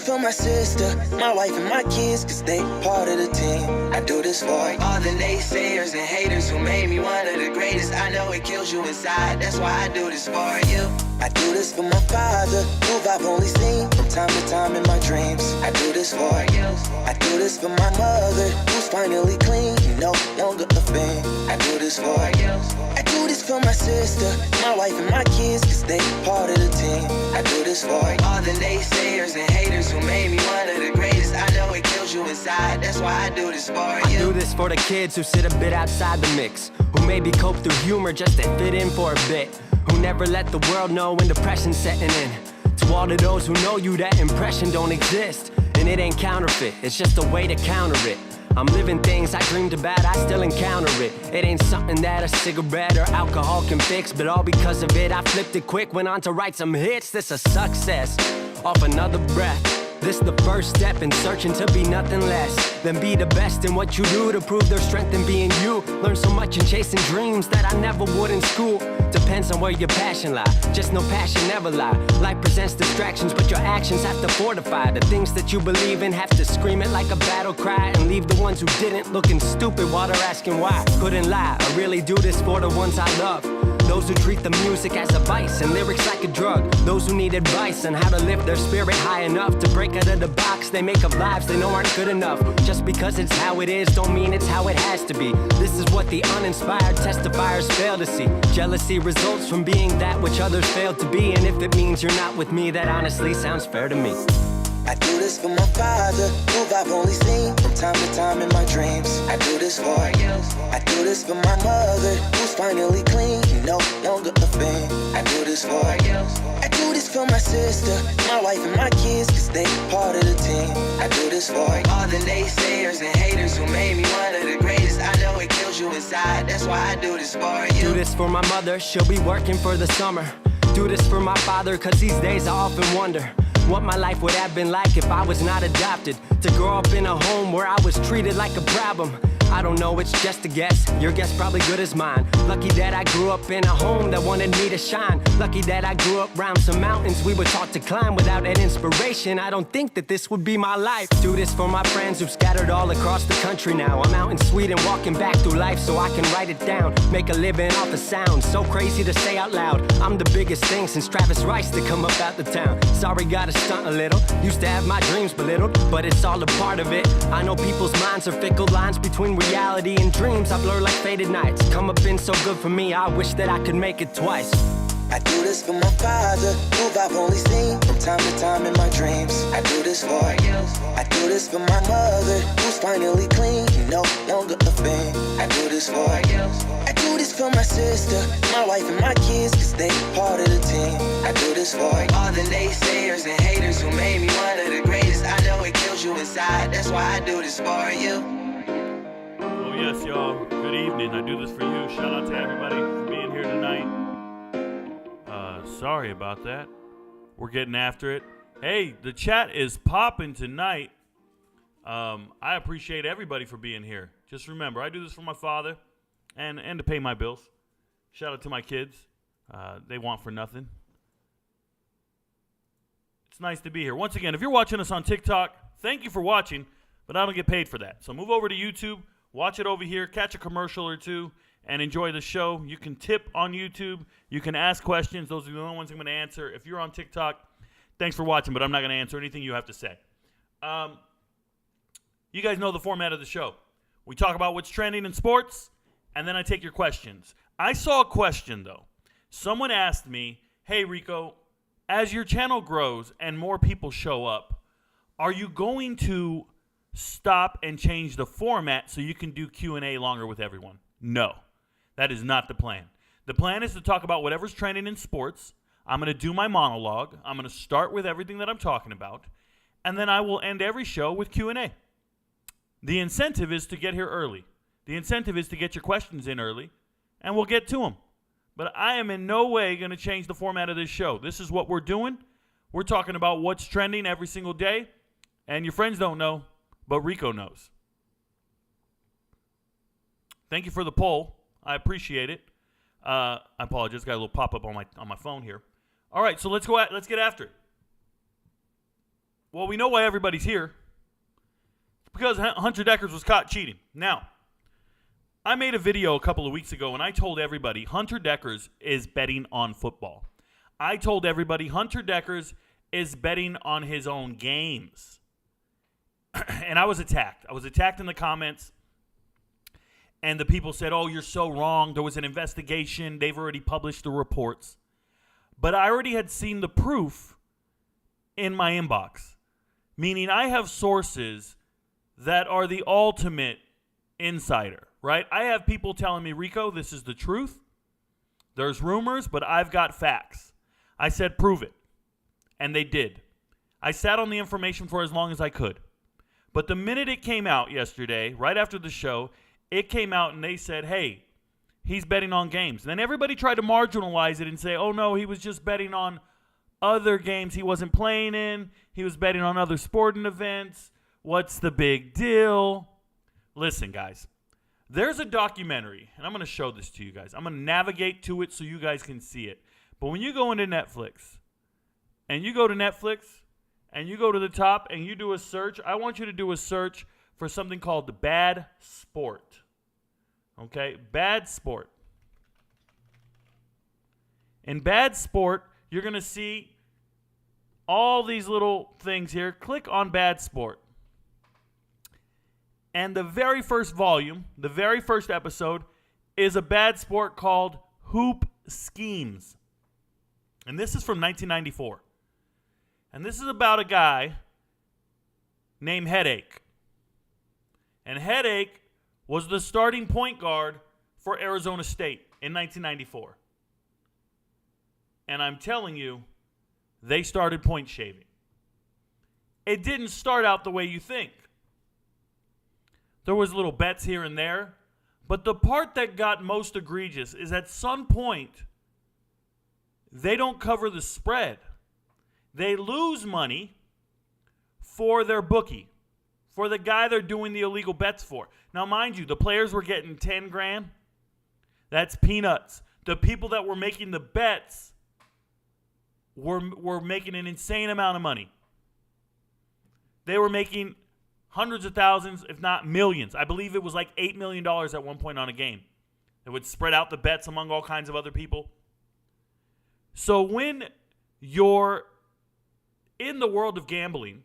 for my sister, my wife and my kids, cause they part of the team. I do this for all the naysayers and haters who made me one of the greatest. I know it kills you inside, that's why I do this for you. I do this for my father, who I've only seen from time to time in my dreams. I do this for you. I do this for my mother, who's finally clean, no longer a fiend. I do this for you. I do this for my sister, my wife and my kids, cause they part of the team. I do this for all the naysayers and haters who made me one of the greatest. I know it kills you inside, that's why I do this for you. I do this for the kids who sit a bit outside the mix, who maybe cope through humor just to fit in for a bit, who never let the world know when depression's setting in. To all of those who know you, that impression don't exist, and it ain't counterfeit, it's just a way to counter it. I'm living things I dreamed about, I still encounter it. It ain't something that a cigarette or alcohol can fix, but all because of it, I flipped it quick, went on to write some hits. This a success, off another breath. This the first step in searching to be nothing less than be the best in what you do to prove their strength in being you. Learn so much in chasing dreams that I never would in school. Depends on where your passion lie, just no passion never lie. Life presents distractions, but your actions have to fortify the things that you believe in. Have to scream it like a battle cry and leave the ones who didn't looking stupid while they're asking why. Couldn't lie, I really do this for the ones I love. Those who treat the music as a vice and lyrics like a drug. Those who need advice on how to lift their spirit high enough to break out of the box they make of lives they know aren't good enough. Just because it's how it is don't mean it's how it has to be. This is what the uninspired testifiers fail to see. Jealousy results from being that which others fail to be, and if it means you're not with me, that honestly sounds fair to me. I do this for my father, who I've only seen from time to time in my dreams. I do this for you. I do this for my mother, who's finally clean, no longer a fiend. I do this for you. I do this for my sister, my wife and my kids, cause they part of the team. I do this for all the naysayers and haters who made me one of the greatest. I know it kills you inside, that's why I do this for you. Do this for my mother, she'll be working for the summer. Do this for my father, cause these days I often wonder what my life would have been like if I was not adopted. To grow up in a home where I was treated like a problem. I don't know, it's just a guess. Your guess probably good as mine. Lucky that I grew up in a home that wanted me to shine. Lucky that I grew up around some mountains we were taught to climb. Without that inspiration, I don't think that this would be my life. Do this for my friends who scattered all across the country now. I'm out in Sweden walking back through life so I can write it down. Make a living off of sound, so crazy to say out loud. I'm the biggest thing since Travis Rice to come up out the town. Sorry, gotta stunt a little. Used to have my dreams belittled, but it's all a part of it. I know people's minds are fickle, lines between reality and dreams I blur like faded nights. Come up been so good for me, I wish that I could make it twice. I do this for my father, who I've only seen from time to time in my dreams. I do this for you. I do this for my mother, who's finally clean, no longer a fiend. I do this for you. I do this for my sister, my wife and my kids, cause they part of the team. I do this for all the naysayers and haters who made me one of the greatest. I know it kills you inside, that's why I do this for you. Oh yes, y'all. Good evening. I do this for you. Shout out to everybody for being here tonight. Sorry about that. We're getting after it. Hey, the chat is popping tonight. I appreciate everybody for being here. Just remember, I do this for my father and to pay my bills. Shout out to my kids. They want for nothing. It's nice to be here. Once again, if you're watching us on TikTok, thank you for watching, but I don't get paid for that. So move over to YouTube, watch it over here, catch a commercial or two, and enjoy the show. You can tip on YouTube. You can ask questions. Those are the only ones I'm going to answer. If you're on TikTok, thanks for watching, but I'm not going to answer anything you have to say. You guys know the format of the show. We talk about what's trending in sports, and then I take your questions. I saw a question, though. Someone asked me, hey, Rico, as your channel grows and more people show up, are you going to stop and change the format so you can do Q&A longer with everyone? No. That is not the plan. The plan is to talk about whatever's trending in sports. I'm going to do my monologue. I'm going to start with everything that I'm talking about, and then I will end every show with Q&A. The incentive is to get here early. The incentive is to get your questions in early, and we'll get to them. But I am in no way going to change the format of this show. This is what we're doing. We're talking about what's trending every single day, and your friends don't know, but Rico knows. Thank you for the poll. I appreciate it. I apologize. Got a little pop-up on my phone here. All right, so let's get after it. Well, we know why everybody's here. It's because Hunter Dekkers was caught cheating. Now, I made a video a couple of weeks ago, and I told everybody Hunter Dekkers is betting on football. I told everybody Hunter Dekkers is betting on his own games. And I was attacked. I was attacked in the comments. And the people said, oh, you're so wrong. There was an investigation. They've already published the reports. But I already had seen the proof in my inbox. Meaning I have sources that are the ultimate insider, right? I have people telling me, Rico, this is the truth. There's rumors, but I've got facts. I said, prove it. And they did. I sat on the information for as long as I could. But the minute it came out yesterday, right after the show, it came out and they said, hey, he's betting on games. And then everybody tried to marginalize it and say, oh, no, he was just betting on other games he wasn't playing in. He was betting on other sporting events. What's the big deal? Listen, guys, there's a documentary, and I'm going to show this to you guys. I'm going to navigate to it so you guys can see it. But when you go into Netflix, and you go to Netflix, and you go to the top, and you do a search, I want you to do a search for something called the Bad Sport. Okay? Bad Sport. In Bad Sport, you're going to see all these little things here. Click on Bad Sport. And the very first volume, the very first episode, is a Bad Sport called Hoop Schemes. And this is from 1994. And this is about a guy named Headache. And Headache was the starting point guard for Arizona State in 1994. And I'm telling you, they started point shaving. It didn't start out the way you think. There was little bets here and there. But the part that got most egregious is at some point, they don't cover the spread. They lose money for their bookie, for the guy they're doing the illegal bets for. Now, mind you, the players were getting 10 grand. That's peanuts. The people that were making the bets were making an insane amount of money. They were making hundreds of thousands, if not millions. I believe it was like $8 million at one point on a game. It would spread out the bets among all kinds of other people. So when you're in the world of gambling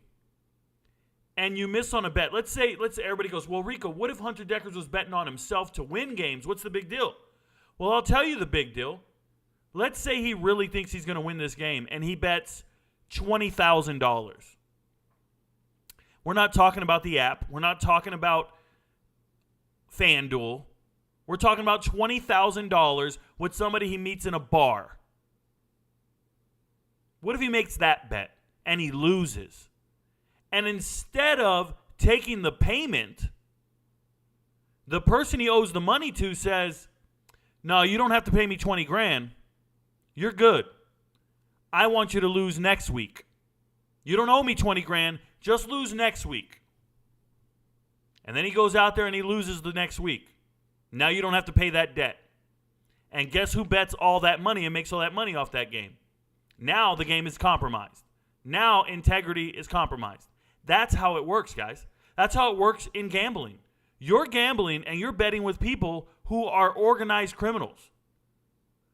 and you miss on a bet, let's say everybody goes, well, Rico, what if Hunter Dekkers was betting on himself to win games? What's the big deal? Well, I'll tell you the big deal. Let's say he really thinks he's going to win this game and he bets $20,000. We're not talking about the app. We're not talking about FanDuel. We're talking about $20,000 with somebody he meets in a bar. What if he makes that bet and he loses? And instead of taking the payment, the person he owes the money to says, no, you don't have to pay me 20 grand. You're good. I want you to lose next week. You don't owe me 20 grand. Just lose next week. And then he goes out there and he loses the next week. Now you don't have to pay that debt. And guess who bets all that money and makes all that money off that game? Now the game is compromised. Now integrity is compromised. That's how it works, guys. That's how it works in gambling. You're gambling and you're betting with people who are organized criminals,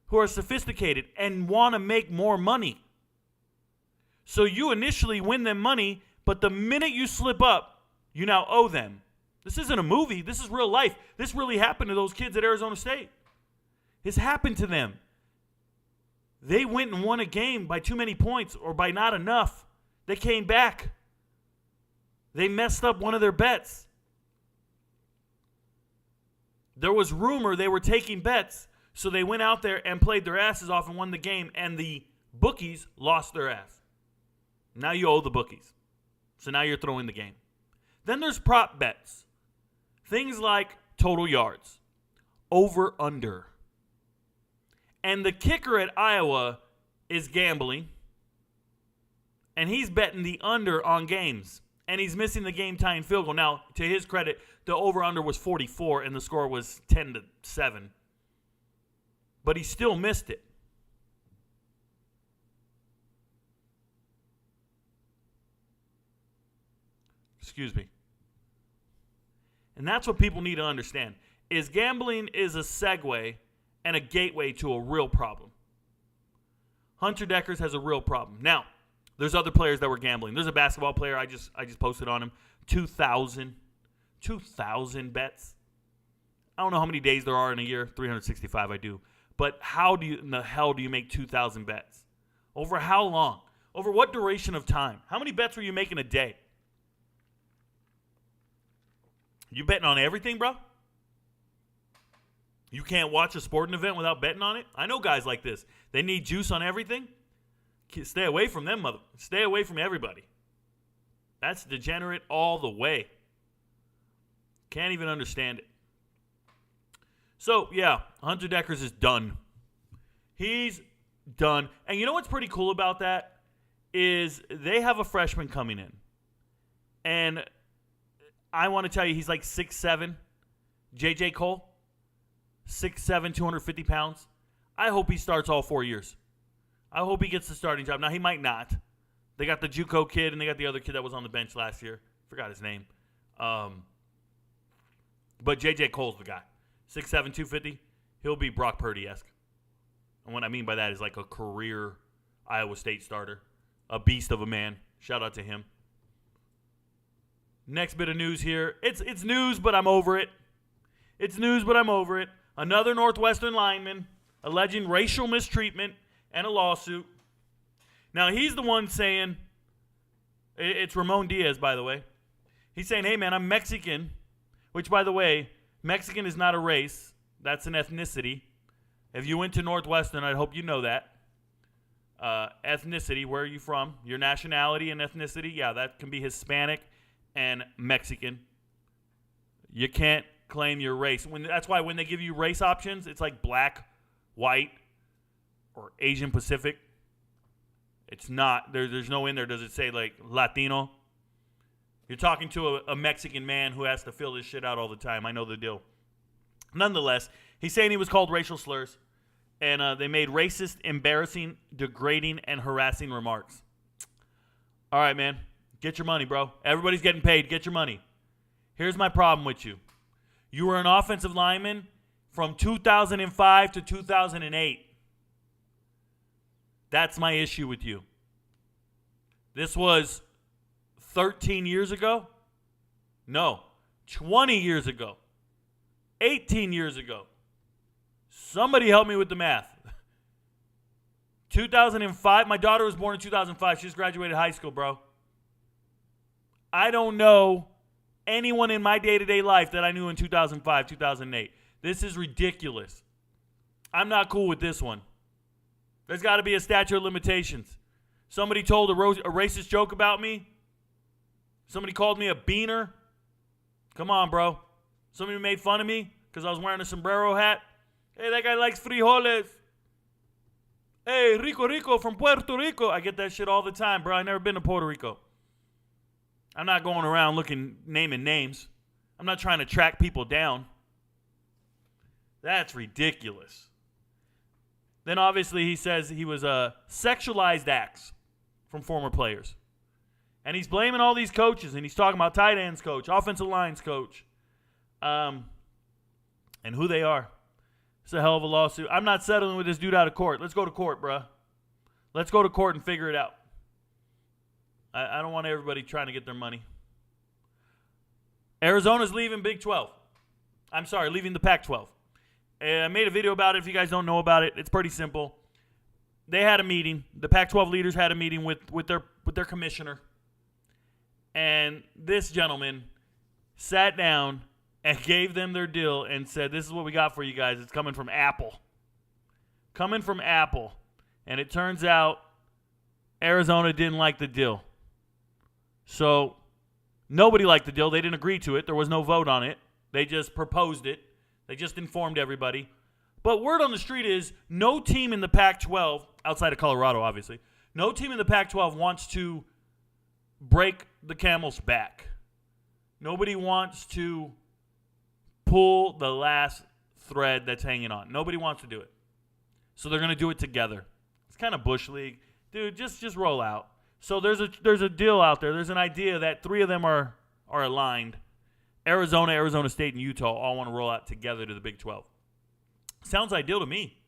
who are sophisticated and want to make more money. So you initially win them money, but the minute you slip up, you now owe them. This isn't a movie. This is real life. This really happened to those kids at Arizona State. This happened to them. They went and won a game by too many points or by not enough. They came back. They messed up one of their bets. There was rumor they were taking bets, so they went out there and played their asses off and won the game, and the bookies lost their ass. Now you owe the bookies. So now you're throwing the game. Then there's prop bets. Things like total yards, over, under. And the kicker at Iowa is gambling, and he's betting the under on games, and he's missing the game-tying field goal. Now, to his credit, the over-under was 44, and the score was 10-7. But he still missed it. Excuse me. And that's what people need to understand, is gambling is a segue and a gateway to a real problem. Hunter Dekkers has a real problem. Now, there's other players that were gambling. There's a basketball player, I just posted on him, 2,000 bets. I don't know how many days there are in a year, 365 I do. But how in the hell do you make 2,000 bets? Over how long? Over what duration of time? How many bets were you making a day? You betting on everything, bro? You can't watch a sporting event without betting on it? I know guys like this. They need juice on everything. Stay away from them, mother. Stay away from everybody. That's degenerate all the way. Can't even understand it. So, yeah, Hunter Dekkers is done. He's done. And you know what's pretty cool about that is they have a freshman coming in. And I want to tell you, he's like 6'7", J.J. Cole. 6'7", 250 pounds. I hope he starts all 4 years. I hope he gets the starting job. Now, he might not. They got the JUCO kid, and they got the other kid that was on the bench last year. Forgot his name. But J.J. Cole's the guy. 6'7", 250. He'll be Brock Purdy-esque. And what I mean by that is like a career Iowa State starter. A beast of a man. Shout out to him. Next bit of news here. It's news, but I'm over it. It's news, but I'm over it. Another Northwestern lineman alleging racial mistreatment and a lawsuit. Now, he's the one saying, it's Ramon Diaz, by the way. He's saying, hey, man, I'm Mexican, which, by the way, Mexican is not a race. That's an ethnicity. If you went to Northwestern, I hope you know that. Ethnicity, where are you from? Your nationality and ethnicity, yeah, that can be Hispanic and Mexican. You can't claim your race. That's why when they give you race options, it's like black, white, or Asian Pacific. It's not. There's no in there. Does it say like Latino? You're talking to a Mexican man who has to fill this shit out all the time. I know the deal. Nonetheless, he's saying he was called racial slurs, and they made racist, embarrassing, degrading, and harassing remarks. All right, man. Get your money, bro. Everybody's getting paid. Get your money. Here's my problem with you. You were an offensive lineman from 2005 to 2008. That's my issue with you. This was 13 years ago? No, 20 years ago. 18 years ago. Somebody help me with the math. 2005, my daughter was born in 2005. She just graduated high school, bro. I don't know anyone in my day-to-day life that I knew in 2005, 2008. This is ridiculous. I'm not cool with this one. There's got to be a statute of limitations. Somebody told a racist joke about me. Somebody called me a beaner. Come on, bro. Somebody made fun of me because I was wearing a sombrero hat. Hey, that guy likes frijoles. Hey, Rico from Puerto Rico. I get that shit all the time, bro. I never been to Puerto Rico. I'm not going around naming names. I'm not trying to track people down. That's ridiculous. Then obviously he says he was sexualized acts from former players. And he's blaming all these coaches, and he's talking about tight ends coach, offensive lines coach, and who they are. It's a hell of a lawsuit. I'm not settling with this dude out of court. Let's go to court, bruh. Let's go to court and figure it out. I don't want everybody trying to get their money. Arizona's leaving Big 12. I'm sorry, leaving the Pac-12. I made a video about it. If you guys don't know about it, it's pretty simple. They had a meeting. The Pac-12 leaders had a meeting with their commissioner. And this gentleman sat down and gave them their deal and said, this is what we got for you guys. It's coming from Apple. Coming from Apple. And it turns out Arizona didn't like the deal. So nobody liked the deal. They didn't agree to it. There was no vote on it. They just proposed it. They just informed everybody. But word on the street is no team in the Pac-12, outside of Colorado, obviously, no team in the Pac-12 wants to break the camel's back. Nobody wants to pull the last thread that's hanging on. Nobody wants to do it. So they're going to do it together. It's kind of Bush League. Dude, just roll out. So there's a deal out there. There's an idea that three of them are are aligned. Arizona, Arizona State, and Utah all want to roll out together to the Big 12. Sounds ideal to me.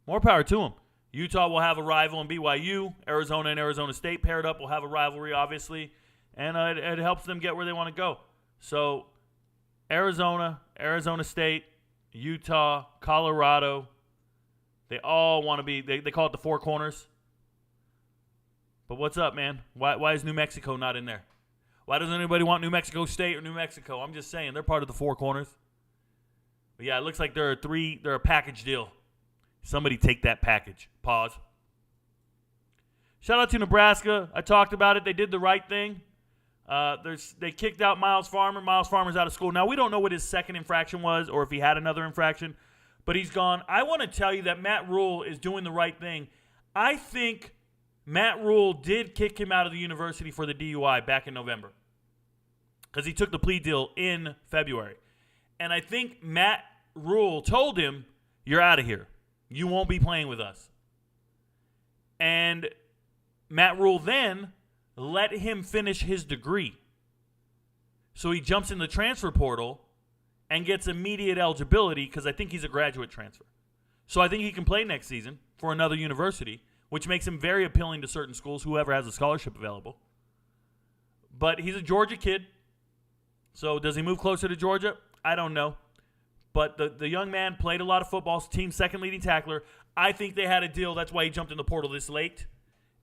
More power to them. Utah will have a rival in BYU. Arizona and Arizona State paired up will have a rivalry, obviously. And it helps them get where they want to go. So Arizona, Arizona State, Utah, Colorado, they all want to be, they call it the Four Corners. But what's up, man? Why is New Mexico not in there? Why doesn't anybody want New Mexico State or New Mexico? I'm just saying, they're part of the Four Corners. But yeah, it looks like they're a package deal. Somebody take that package. Pause. Shout out to Nebraska. I talked about it. They did the right thing. They kicked out Miles Farmer. Miles Farmer's out of school. Now, we don't know what his second infraction was or if he had another infraction, but he's gone. I want to tell you that Matt Rule is doing the right thing. I think Matt Rule did kick him out of the university for the DUI back in November because he took the plea deal in February. And I think Matt Rule told him, you're out of here. You won't be playing with us. And Matt Rule then let him finish his degree. So he jumps in the transfer portal and gets immediate eligibility because I think he's a graduate transfer. So I think he can play next season for another university, which makes him very appealing to certain schools, whoever has a scholarship available. But he's a Georgia kid. So does he move closer to Georgia? I don't know. But the young man played a lot of football, team's second leading tackler. I think they had a deal. That's why he jumped in the portal this late.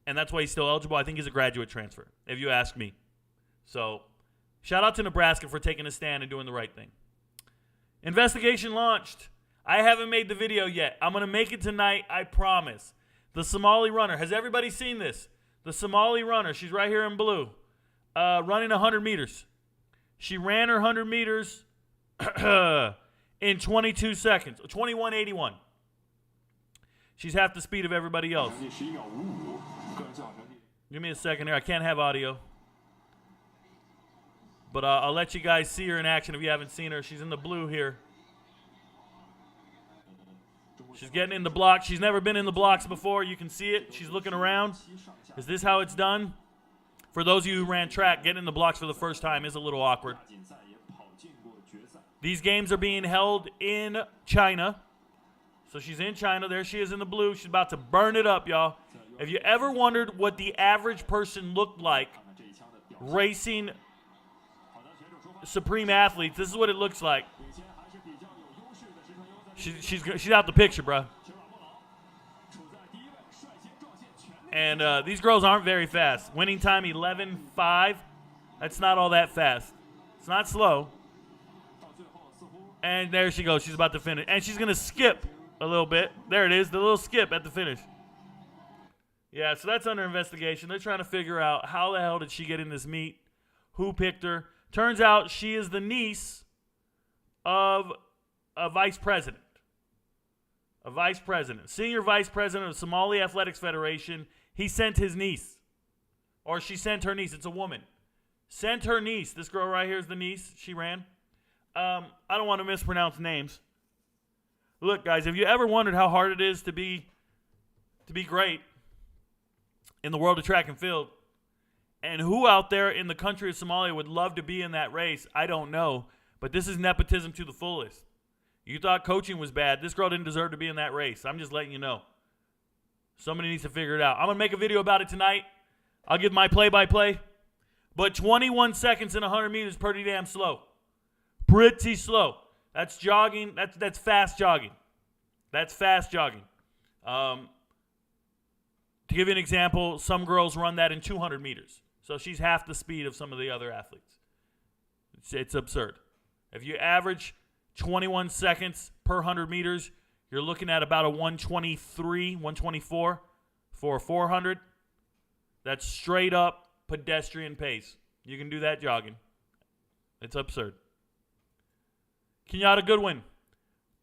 And that's why he's still eligible. I think he's a graduate transfer, if you ask me. So shout out to Nebraska for taking a stand and doing the right thing. Investigation launched. I haven't made the video yet. I'm going to make it tonight, I promise. The Somali runner. Has everybody seen this? The Somali runner. She's right here in blue. Running 100 meters. She ran her 100 meters in 22 seconds. 21:81. She's half the speed of everybody else. Give me a second here. I can't have audio. But I'll let you guys see her in action if you haven't seen her. She's in the blue here. She's getting in the blocks. She's never been in the blocks before. You can see it. She's looking around. Is this how it's done? For those of you who ran track, getting in the blocks for the first time is a little awkward. These games are being held in China. So she's in China. There she is in the blue. She's about to burn it up, y'all. If you ever wondered what the average person looked like racing supreme athletes, this is what it looks like. She's out the picture, bro. And these girls aren't very fast. Winning time 11:05. That's not all that fast. It's not slow. And there she goes. She's about to finish. And she's going to skip a little bit. There it is, the little skip at the finish. Yeah, so that's under investigation. They're trying to figure out how the hell did she get in this meet, who picked her. Turns out she is the niece of a vice president. A vice president. Senior vice president of Somali Athletics Federation. He sent his niece. Or she sent her niece. It's a woman. Sent her niece. This girl right here is the niece. She ran. I don't want to mispronounce names. Look, guys, have you ever wondered how hard it is to be great in the world of track and field? And who out there in the country of Somalia would love to be in that race? I don't know. But this is nepotism to the fullest. You thought coaching was bad. This girl didn't deserve to be in that race. I'm just letting you know. Somebody needs to figure it out. I'm going to make a video about it tonight. I'll give my play-by-play. But 21 seconds in 100 meters is pretty damn slow. Pretty slow. That's jogging. That's fast jogging. That's fast jogging. To give you an example, some girls run that in 200 meters. So she's half the speed of some of the other athletes. It's absurd. If you average 21 seconds per 100 meters, you're looking at about a 123, 124 for a 400. That's straight up pedestrian pace. You can do that jogging. It's absurd. Kenyatta Goodwin.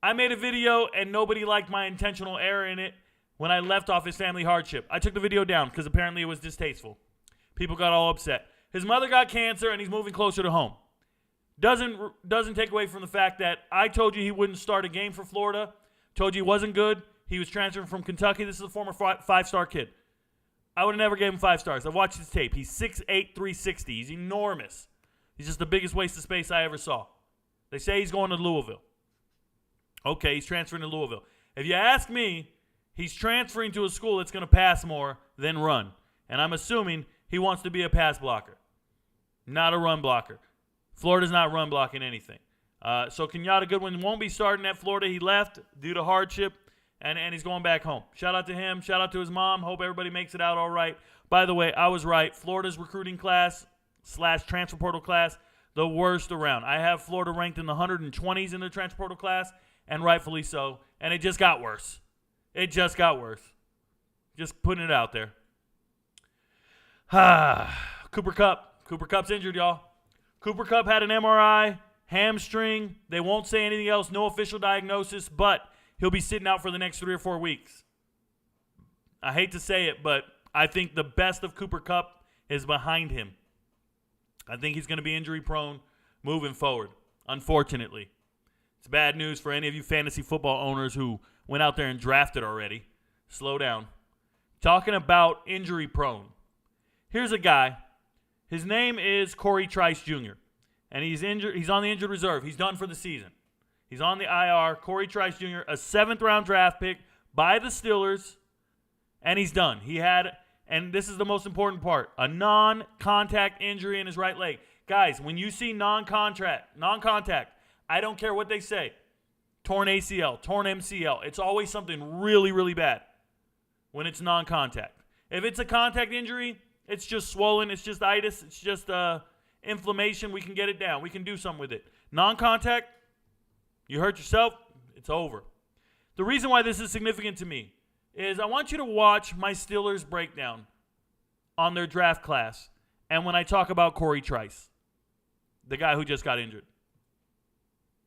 I made a video and nobody liked my intentional error in it when I left off his family hardship. I took the video down because apparently it was distasteful. People got all upset. His mother got cancer and he's moving closer to home. Doesn't take away from the fact that I told you he wouldn't start a game for Florida. Told you he wasn't good. He was transferring from Kentucky. This is a former five-star kid. I would have never gave him 5 stars. I've watched his tape. He's 6'8", 360. He's enormous. He's just the biggest waste of space I ever saw. They say he's going to Louisville. Okay, he's transferring to Louisville. If you ask me, he's transferring to a school that's going to pass more than run. And I'm assuming he wants to be a pass blocker, not a run blocker. Florida's not run blocking anything. So Kenyatta Goodwin won't be starting at Florida. He left due to hardship, and he's going back home. Shout out to him. Shout out to his mom. Hope everybody makes it out all right. By the way, I was right. Florida's recruiting class / transfer portal class, the worst around. I have Florida ranked in the 120s in their transfer portal class, and rightfully so. And it just got worse. It just got worse. Just putting it out there. Cooper Kupp. Cooper Kupp's injured, y'all. Cooper Kupp had an MRI, hamstring. They won't say anything else. No official diagnosis, but he'll be sitting out for the next 3 or 4 weeks. I hate to say it, but I think the best of Cooper Kupp is behind him. I think he's going to be injury prone moving forward, unfortunately. It's bad news for any of you fantasy football owners who went out there and drafted already. Slow down. Talking about injury prone. Here's a guy. His name is Corey Trice Jr., and he's injured. He's on the injured reserve. He's done for the season. He's on the IR. Corey Trice Jr., a 7th-round draft pick by the Steelers, and he's done. He had, and this is the most important part, a non-contact injury in his right leg. Guys, when you see non-contact, I don't care what they say, torn ACL, torn MCL, it's always something really, really bad when it's non-contact. If it's a contact injury, it's just swollen, it's just itis, it's just inflammation. We can get it down. We can do something with it. Non-contact, you hurt yourself, it's over. The reason why this is significant to me is I want you to watch my Steelers breakdown on their draft class and when I talk about Corey Trice, the guy who just got injured.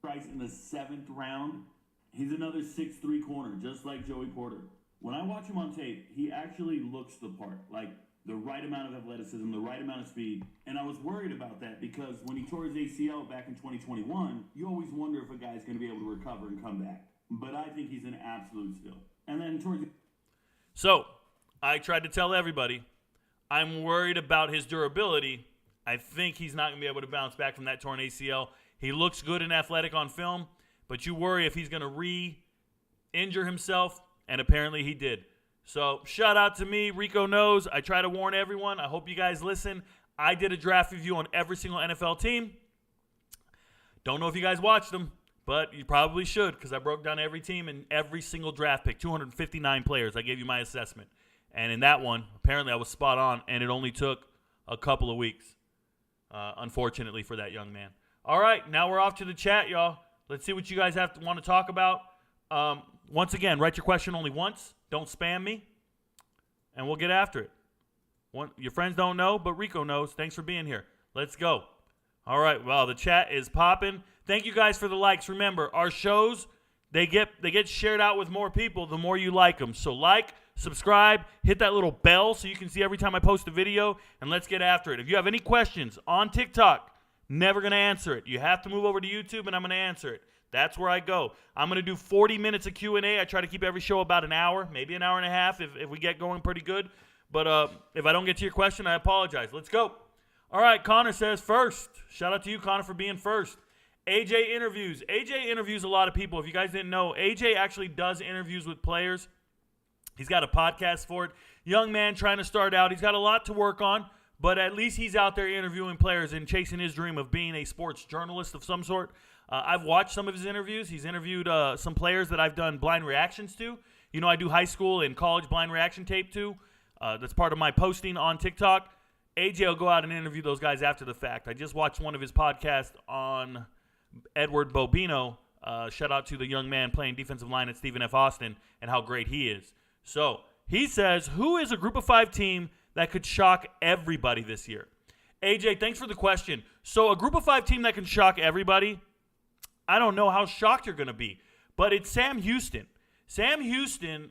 Trice in the 7th round, he's another 6'3" corner, just like Joey Porter. When I watch him on tape, he actually looks the part, like the right amount of athleticism, the right amount of speed. And I was worried about that because when he tore his ACL back in 2021, you always wonder if a guy's going to be able to recover and come back. But I think he's an absolute steal. And then towards the... So, I tried to tell everybody, I'm worried about his durability. I think he's not going to be able to bounce back from that torn ACL. He looks good and athletic on film, but you worry if he's going to re-injure himself, and apparently he did. So, shout out to me, Rico Knows. I try to warn everyone. I hope you guys listen. I did a draft review on every single NFL team. Don't know if you guys watched them, but you probably should because I broke down every team and every single draft pick, 259 players. I gave you my assessment. And in that one, apparently I was spot on, and it only took a couple of weeks, unfortunately, for that young man. All right, now we're off to the chat, y'all. Let's see what you guys want to talk about. Once again, write your question only once. Don't spam me, and we'll get after it. Your friends don't know, but Rico knows. Thanks for being here. Let's go. All right, well, the chat is popping. Thank you guys for the likes. Remember, our shows, they get shared out with more people the more you like them. So like, subscribe, hit that little bell so you can see every time I post a video, and let's get after it. If you have any questions on TikTok, never going to answer it. You have to move over to YouTube, and I'm going to answer it. That's where I go. I'm going to do 40 minutes of Q&A. I try to keep every show about an hour, maybe an hour and a half if we get going pretty good. But if I don't get to your question, I apologize. Let's go. All right, Connor says first. Shout out to you, Connor, for being first. AJ interviews. AJ interviews a lot of people. If you guys didn't know, AJ actually does interviews with players. He's got a podcast for it. Young man trying to start out. He's got a lot to work on, but at least he's out there interviewing players and chasing his dream of being a sports journalist of some sort. I've watched some of his interviews. He's interviewed some players that I've done blind reactions to. You know, I do high school and college blind reaction tape too. That's part of my posting on TikTok. AJ will go out and interview those guys after the fact. I just watched one of his podcasts on Edward Bobino. Shout out to the young man playing defensive line at Stephen F. Austin and how great he is. So he says, who is a group of 5 team that could shock everybody this year? AJ, thanks for the question. So a group of 5 team that can shock everybody, I don't know how shocked you're going to be, but it's Sam Houston. Sam Houston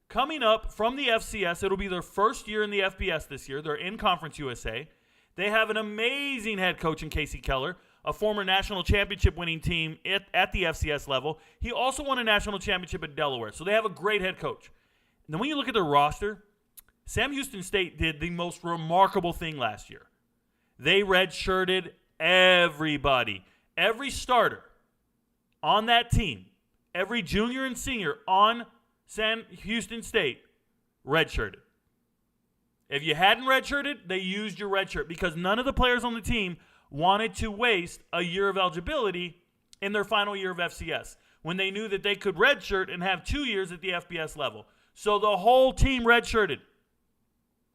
coming up from the FCS. It'll be their first year in the FBS this year. They're in Conference USA. They have an amazing head coach in Casey Keller, a former national championship winning team at the FCS level. He also won a national championship at Delaware. So they have a great head coach. And then when you look at their roster, Sam Houston State did the most remarkable thing last year. They redshirted Everybody. Every starter on that team, every junior and senior on Sam Houston State redshirted. If you hadn't redshirted, they used your redshirt because none of the players on the team wanted to waste a year of eligibility in their final year of FCS when they knew that they could redshirt and have 2 years at the FBS level. So the whole team redshirted.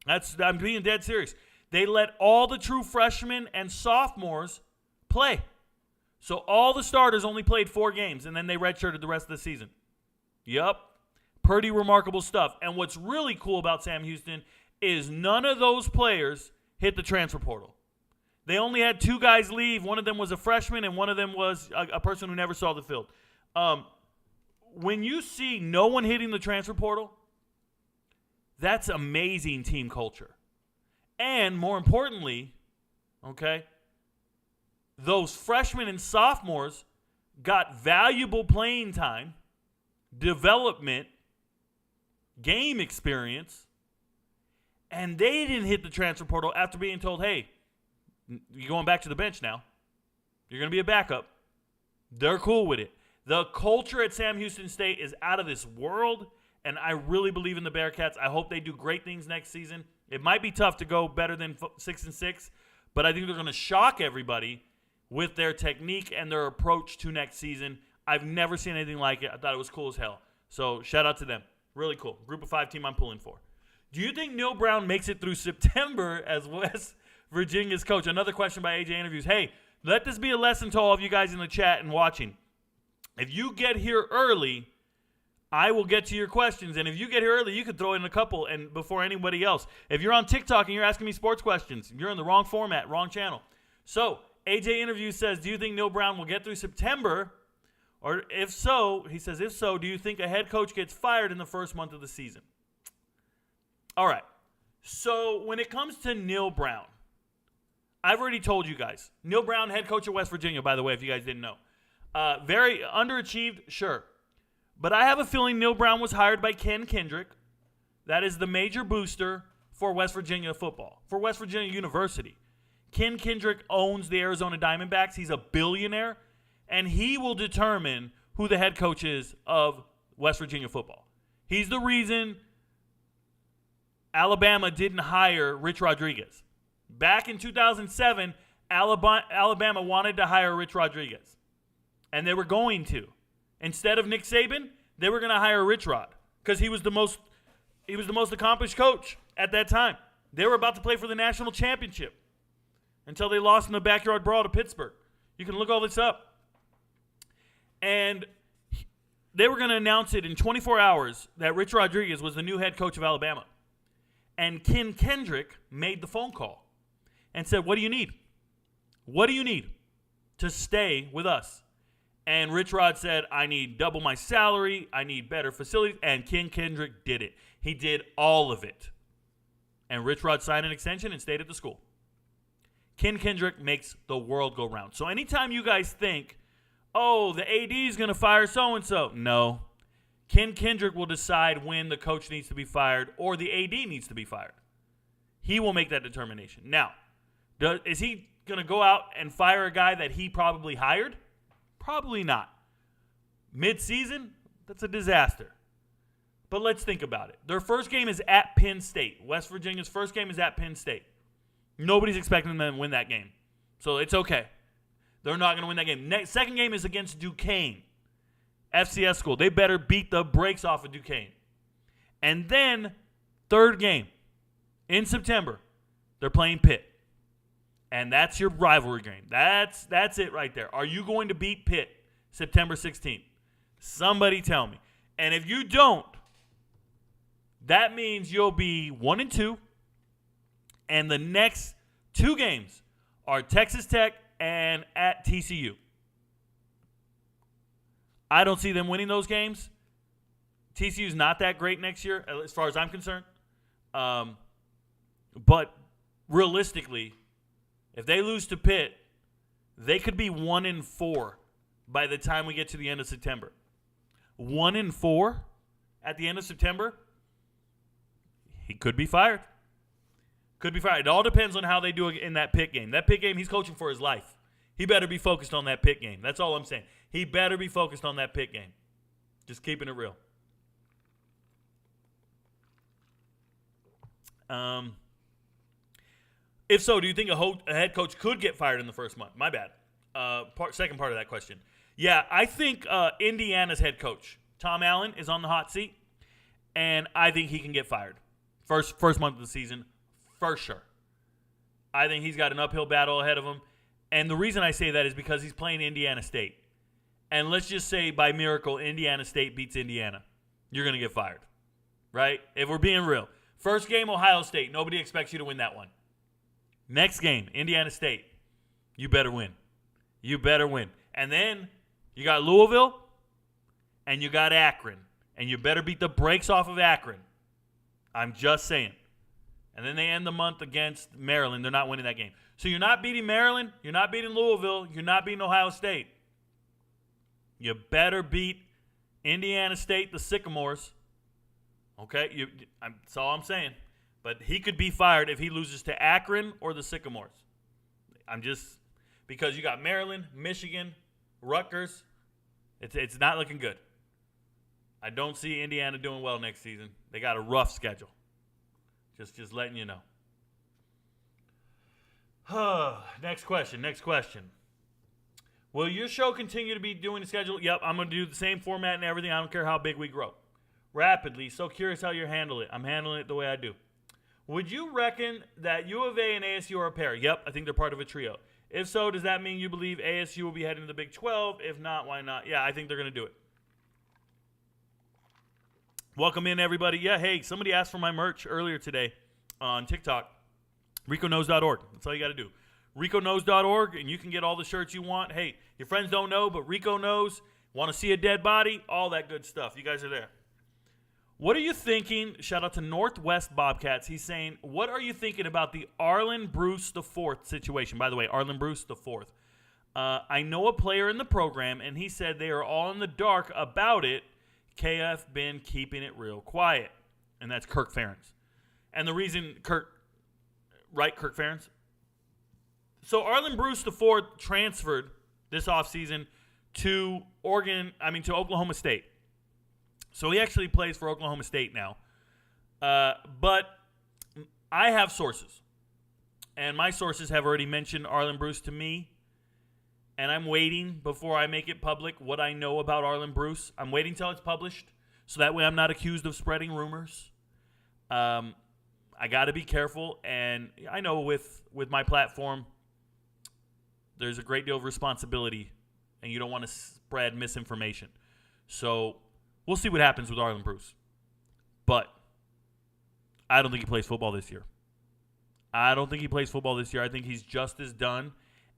I'm being dead serious. They let all the true freshmen and sophomores play. So all the starters only played 4 games, and then they redshirted the rest of the season. Yup. Pretty remarkable stuff. And what's really cool about Sam Houston is none of those players hit the transfer portal. They only had 2 guys leave. One of them was a freshman, and one of them was a person who never saw the field. When you see no one hitting the transfer portal, that's amazing team culture. And more importantly, okay, those freshmen and sophomores got valuable playing time, development, game experience, and they didn't hit the transfer portal after being told, hey, you're going back to the bench now. You're going to be a backup. They're cool with it. The culture at Sam Houston State is out of this world, and I really believe in the Bearcats. I hope they do great things next season. It might be tough to go better than 6-6, but I think they're going to shock everybody with their technique and their approach to next season. I've never seen anything like it. I thought it was cool as hell. So shout out to them. Really cool. Group of 5 team I'm pulling for. Do you think Neil Brown makes it through September as West Virginia's coach? Another question by AJ Interviews. Hey, let this be a lesson to all of you guys in the chat and watching. If you get here early, I will get to your questions. And if you get here early, you can throw in a couple and before anybody else. If you're on TikTok and you're asking me sports questions, you're in the wrong format, wrong channel. So AJ Interviews says, do you think Neil Brown will get through September? Or if so, he says, if so, do you think a head coach gets fired in the first month of the season? All right. So when it comes to Neil Brown, I've already told you guys. Neil Brown, head coach of West Virginia, by the way, if you guys didn't know. Very underachieved, sure. But I have a feeling Neil Brown was hired by Ken Kendrick. That is the major booster for West Virginia football, for West Virginia University. Ken Kendrick owns the Arizona Diamondbacks. He's a billionaire, and he will determine who the head coach is of West Virginia football. He's the reason Alabama didn't hire Rich Rodriguez. Back in 2007, Alabama wanted to hire Rich Rodriguez, and they were going to. Instead of Nick Saban, they were going to hire Rich Rod because he was the most accomplished coach at that time. They were about to play for the national championship until they lost in the backyard brawl to Pittsburgh. You can look all this up. And they were going to announce it in 24 hours that Rich Rodriguez was the new head coach of Alabama. And Ken Kendrick made the phone call and said, what do you need? What do you need to stay with us? And Rich Rod said, I need double my salary. I need better facilities. And Ken Kendrick did it. He did all of it. And Rich Rod signed an extension and stayed at the school. Ken Kendrick makes the world go round. So anytime you guys think, oh, the AD is going to fire so-and-so. No. Ken Kendrick will decide when the coach needs to be fired or the AD needs to be fired. He will make that determination. Now, is he going to go out and fire a guy that he probably hired? Probably not. Mid-season, that's a disaster. But let's think about it. Their first game is at Penn State. West Virginia's first game is at Penn State. Nobody's expecting them to win that game. So it's okay. They're not going to win that game. Second game is against Duquesne, FCS school. They better beat the brakes off of Duquesne. And then, third game, in September, they're playing Pitt. And that's your rivalry game. That's it right there. Are you going to beat Pitt September 16th? Somebody tell me. And if you don't, that means you'll be 1-2. And the next 2 games are Texas Tech and at TCU. I don't see them winning those games. TCU's not that great next year, as far as I'm concerned. But realistically, if they lose to Pitt, they could be 1-4 by the time we get to the end of September. 1-4 at the end of September, he could be fired. Could be fired. It all depends on how they do in that Pitt game. That Pitt game, he's coaching for his life. He better be focused on that Pitt game. That's all I'm saying. He better be focused on that Pitt game. Just keeping it real. If so, do you think a head coach could get fired in the first month? My bad. Second part of that question. Yeah, I think Indiana's head coach, Tom Allen, is on the hot seat, and I think he can get fired. First month of the season, for sure. I think he's got an uphill battle ahead of him. And the reason I say that is because he's playing Indiana State. And let's just say by miracle, Indiana State beats Indiana. You're going to get fired, right? If we're being real. First game, Ohio State. Nobody expects you to win that one. Next game, Indiana State. You better win. You better win. And then you got Louisville and you got Akron. And you better beat the brakes off of Akron. I'm just saying. And then they end the month against Maryland. They're not winning that game. So you're not beating Maryland. You're not beating Louisville. You're not beating Ohio State. You better beat Indiana State, the Sycamores. Okay? That's all I'm saying. But he could be fired if he loses to Akron or the Sycamores. Because you got Maryland, Michigan, Rutgers. It's not looking good. I don't see Indiana doing well next season. They got a rough schedule. Just letting you know. Next question. Will your show continue to be doing the schedule? Yep, I'm going to do the same format and everything. I don't care how big we grow. Rapidly. So curious how you handle it. I'm handling it the way I do. Would you reckon that U of A and ASU are a pair? Yep, I think they're part of a trio. If so, does that mean you believe ASU will be heading to the Big 12? If not, why not? Yeah, I think they're going to do it. Welcome in, everybody. Yeah, hey, somebody asked for my merch earlier today on TikTok. RicoKnows.org. That's all you got to do. RicoKnows.org, and you can get all the shirts you want. Hey, your friends don't know, but Rico knows. Want to see a dead body? All that good stuff. You guys are there. What are you thinking? Shout out to Northwest Bobcats. He's saying, what are you thinking about the Arlen Bruce IV situation? By the way, Arlen Bruce IV. I know a player in the program, and he said they are all in the dark about it. KF been keeping it real quiet. And that's Kirk Ferentz. And the reason Kirk Ferentz? So Arlen Bruce IV transferred this offseason to Oklahoma State. So he actually plays for Oklahoma State now. But I have sources. And my sources have already mentioned Arlen Bruce to me. And I'm waiting before I make it public what I know about Arlen Bruce. I'm waiting till it's published. So that way I'm not accused of spreading rumors. I got to be careful. And I know with my platform, there's a great deal of responsibility. And you don't want to spread misinformation. So we'll see what happens with Arlen Bruce. But I don't think he plays football this year. I think he's just as done.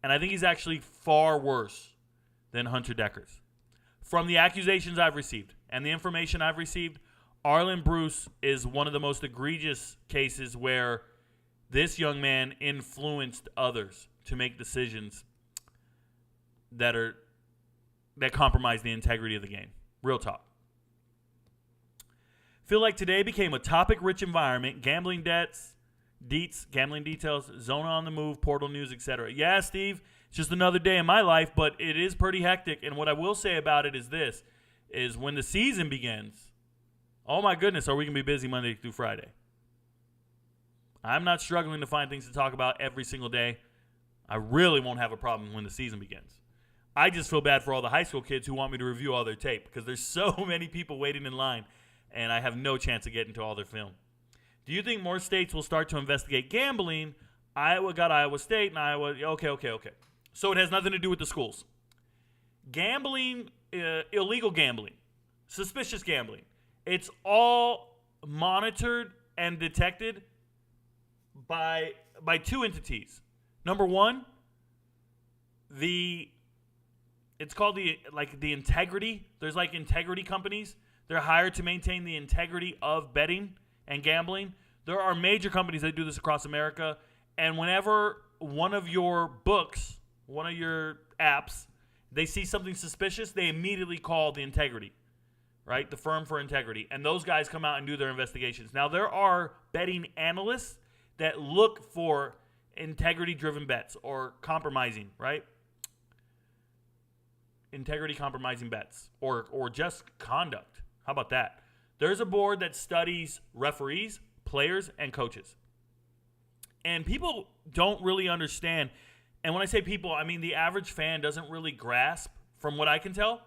And I think he's actually far worse than Hunter Dekkers. From the accusations I've received and the information I've received, Arlen Bruce is one of the most egregious cases where this young man influenced others to make decisions that compromise the integrity of the game. Real talk. Feel like today became a topic-rich environment. Gambling debts, deets, gambling details, Zona on the move, portal news, etc. Yeah, Steve, it's just another day in my life, but it is pretty hectic. And what I will say about it is this, is when the season begins, oh my goodness, are we going to be busy Monday through Friday? I'm not struggling to find things to talk about every single day. I really won't have a problem when the season begins. I just feel bad for all the high school kids who want me to review all their tape because there's so many people waiting in line, and I have no chance of getting to all their film. Do you think more states will start to investigate gambling? Iowa got Iowa State and Iowa. Okay. So it has nothing to do with the schools. Gambling, illegal gambling, suspicious gambling. It's all monitored and detected by two entities. Number one, it's called the integrity. There's like integrity companies. They're hired to maintain the integrity of betting and gambling. There are major companies that do this across America. And whenever one of your books, one of your apps, they see something suspicious, they immediately call the integrity, right? The firm for integrity. And those guys come out and do their investigations. Now, there are betting analysts that look for integrity-driven bets or compromising, right? integrity compromising bets or just conduct. How about that? There's a board that studies referees, players, and coaches. And people don't really understand. And when I say people, I mean the average fan doesn't really grasp, from what I can tell,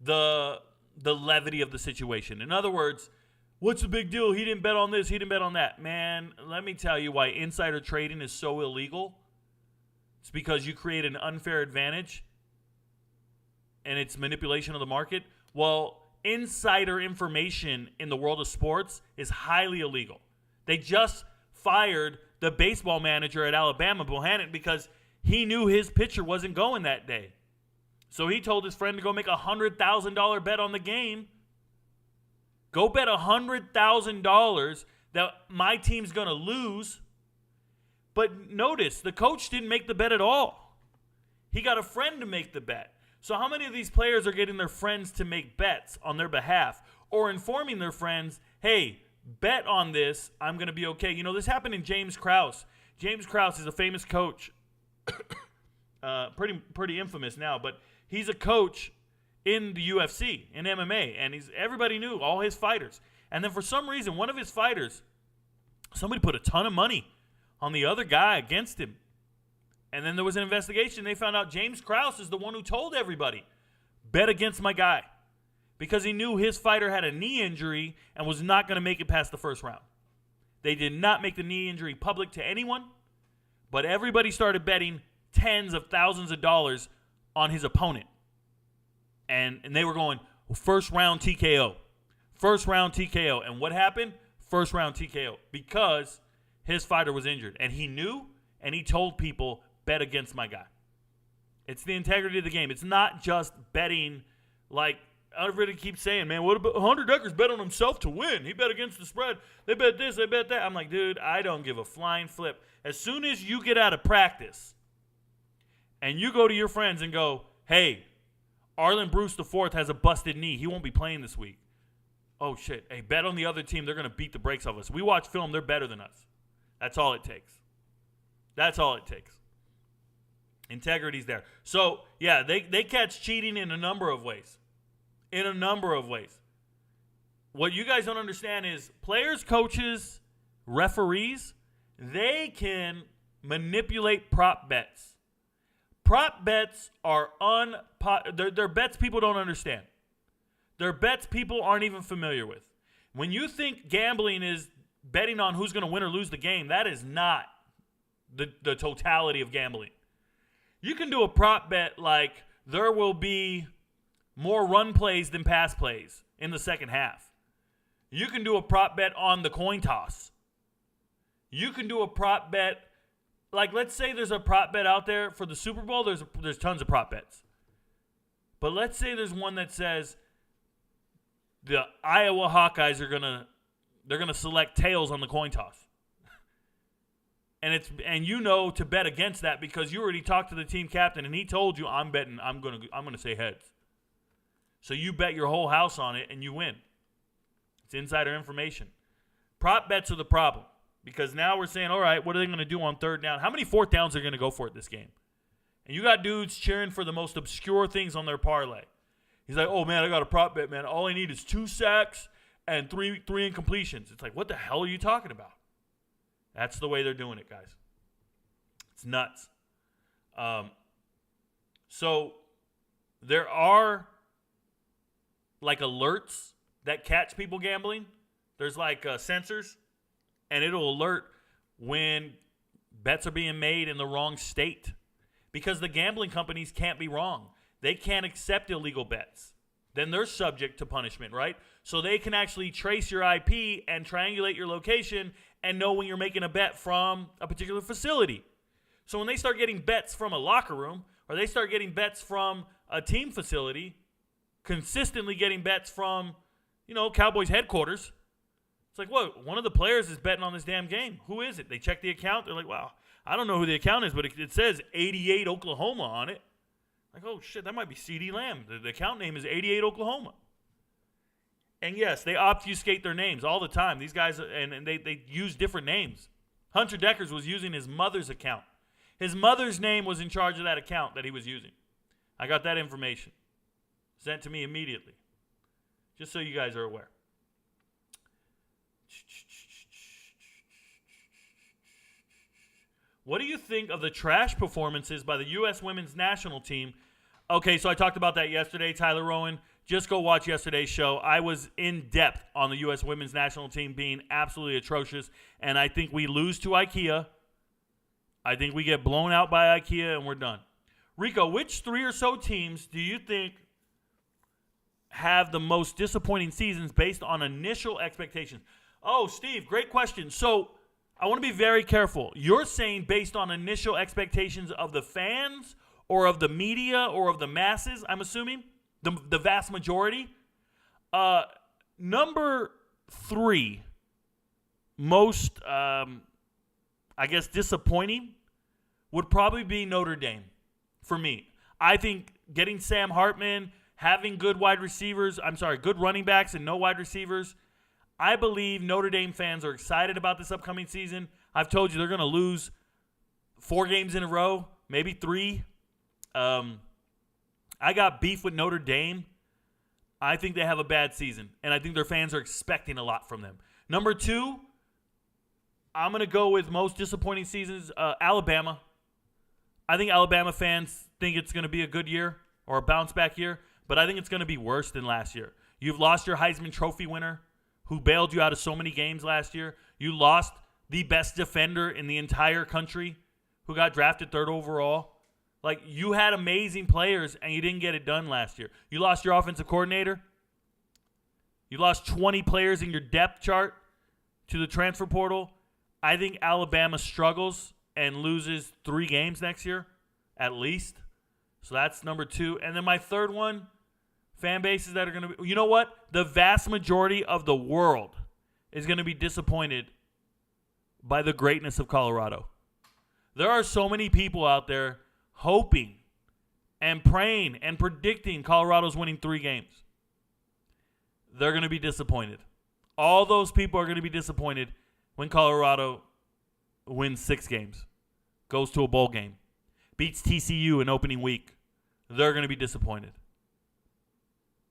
the levity of the situation. In other words, what's the big deal? He didn't bet on this. He didn't bet on that. Man, let me tell you why insider trading is so illegal. It's because you create an unfair advantage and it's manipulation of the market. Well, insider information in the world of sports is highly illegal. They just fired the baseball manager at Alabama, Bohannon, because he knew his pitcher wasn't going that day. So he told his friend to go make a $100,000 bet on the game. Go bet $100,000 that my team's going to lose. But notice, the coach didn't make the bet at all. He got a friend to make the bet. So how many of these players are getting their friends to make bets on their behalf or informing their friends, hey, bet on this, I'm going to be okay. You know, this happened in James Krause. James Krause is a famous coach, pretty infamous now, but he's a coach in the UFC, in MMA, and everybody knew all his fighters. And then for some reason, one of his fighters, somebody put a ton of money on the other guy against him. And then there was an investigation. They found out James Krause is the one who told everybody, bet against my guy, because he knew his fighter had a knee injury and was not going to make it past the first round. They did not make the knee injury public to anyone, but everybody started betting tens of thousands of dollars on his opponent. And they were going, well, first round TKO. First round TKO. And what happened? First round TKO. Because his fighter was injured. And he knew, and he told people, bet against my guy. It's the integrity of the game. It's not just betting like everybody keeps saying, man, what about Hunter Decker's bet on himself to win? He bet against the spread. They bet this, they bet that. I'm like, dude, I don't give a flying flip. As soon as you get out of practice and you go to your friends and go, hey, Arlen Bruce IV has a busted knee. He won't be playing this week. Oh, shit. Hey, bet on the other team. They're going to beat the brakes off us. We watch film. They're better than us. That's all it takes. That's all it takes. Integrity's there. So, yeah, they catch cheating in a number of ways. In a number of ways. What you guys don't understand is players, coaches, referees, they can manipulate prop bets. Prop bets are they're bets people don't understand. They're bets people aren't even familiar with. When you think gambling is betting on who's going to win or lose the game, that is not the totality of gambling. You can do a prop bet like there will be more run plays than pass plays in the second half. You can do a prop bet on the coin toss. You can do a prop bet, like let's say there's a prop bet out there for the Super Bowl. There's tons of prop bets. But let's say there's one that says the Iowa Hawkeyes are gonna select tails on the coin toss. And you know to bet against that because you already talked to the team captain and he told you I'm gonna say heads. So you bet your whole house on it and you win. It's insider information. Prop bets are the problem because now we're saying, all right, what are they going to do on third down? How many fourth downs are going to go for it this game? And you got dudes cheering for the most obscure things on their parlay. He's like, oh, man, I got a prop bet, man. All I need is 2 sacks and three incompletions. It's like, what the hell are you talking about? That's the way they're doing it, guys. It's nuts. So there are like alerts that catch people gambling. There's like sensors, and it'll alert when bets are being made in the wrong state because the gambling companies can't be wrong. They can't accept illegal bets. Then they're subject to punishment, right? So they can actually trace your IP and triangulate your location and know when you're making a bet from a particular facility. So when they start getting bets from a locker room or they start getting bets from a team facility, consistently getting bets from, Cowboys headquarters. It's like, whoa, one of the players is betting on this damn game. Who is it? They check the account. They're like, wow, I don't know who the account is, but it says 88 Oklahoma on it. Like, oh, shit, that might be C.D. Lamb. The account name is 88 Oklahoma. And, yes, they obfuscate their names all the time. These guys, and they use different names. Hunter Deckers was using his mother's account. His mother's name was in charge of that account that he was using. I got that information. Sent to me immediately. Just so you guys are aware. What do you think of the trash performances by the U.S. women's national team? Okay, so I talked about that yesterday, Tyler Rowan. Just go watch yesterday's show. I was in depth on the U.S. women's national team being absolutely atrocious, and I think we lose to IKEA. I think we get blown out by IKEA, and we're done. Rico, which 3 or so teams do you think have the most disappointing seasons based on initial expectations? Oh, Steve, great question. So I want to be very careful. You're saying based on initial expectations of the fans or of the media or of the masses, I'm assuming, the vast majority. Number 3, most, disappointing would probably be Notre Dame for me. I think getting Sam Hartman, having good running backs and no wide receivers, I believe Notre Dame fans are excited about this upcoming season. I've told you they're going to lose 4 games in a row, maybe 3. I got beef with Notre Dame. I think they have a bad season, and I think their fans are expecting a lot from them. Number 2, I'm going to go with most disappointing seasons, Alabama. I think Alabama fans think it's going to be a good year or a bounce-back year, but I think it's going to be worse than last year. You've lost your Heisman Trophy winner who bailed you out of so many games last year. You lost the best defender in the entire country who got drafted 3rd overall. Like, you had amazing players, and you didn't get it done last year. You lost your offensive coordinator. You lost 20 players in your depth chart to the transfer portal. I think Alabama struggles and loses 3 games next year, at least. So that's number 2. And then my third one, fan bases that are going to be, you know what? The vast majority of the world is going to be disappointed by the greatness of Colorado. There are so many people out there hoping and praying and predicting Colorado's winning 3 games. They're going to be disappointed. All those people are going to be disappointed when Colorado wins 6 games, goes to a bowl game, beats TCU in opening week. They're going to be disappointed.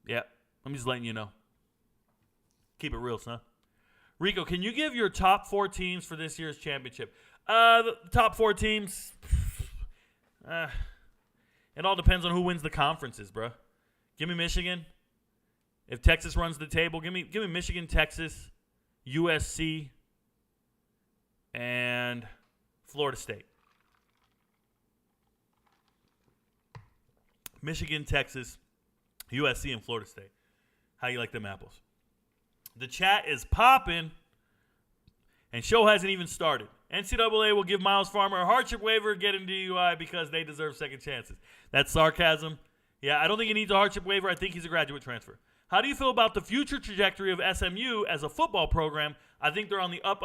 Yeah, I'm just letting you know. Keep it real, son. Rico, can you give your top 4 teams for this year's championship? The top 4 teams, it all depends on who wins the conferences, bro. Give me Michigan. If Texas runs the table, give me Michigan, Texas, USC, and Florida State. Michigan, Texas, USC, and Florida State. How you like them apples? The chat is popping, and show hasn't even started. NCAA will give Miles Farmer a hardship waiver, get him DUI because they deserve second chances. That's sarcasm. Yeah, I don't think he needs a hardship waiver. I think he's a graduate transfer. How do you feel about the future trajectory of SMU as a football program? I think they're on the up.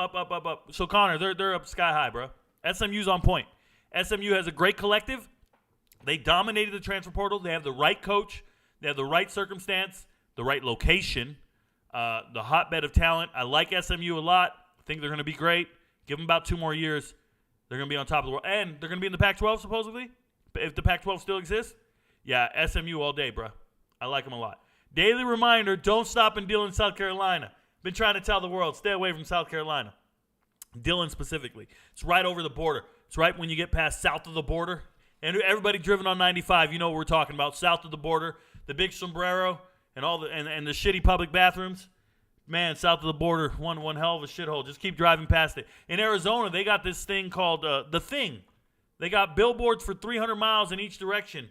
So, Connor, they're up sky high, bro. SMU's on point. SMU has a great collective. They dominated the transfer portal. They have the right coach. They have the right circumstance, the right location, the hotbed of talent. I like SMU a lot. I think they're going to be great. Give them about 2 more years. They're going to be on top of the world. And they're going to be in the Pac-12, supposedly, if the Pac-12 still exists. Yeah, SMU all day, bro. I like them a lot. Daily reminder, don't stop in Dillon, South Carolina. Been trying to tell the world, stay away from South Carolina. Dillon specifically. It's right over the border. It's right when you get past south of the border. And everybody driven on 95, you know what we're talking about. South of the border, the big sombrero, and all the and the shitty public bathrooms. Man, south of the border, one hell of a shithole. Just keep driving past it. In Arizona, they got this thing called The Thing. They got billboards for 300 miles in each direction.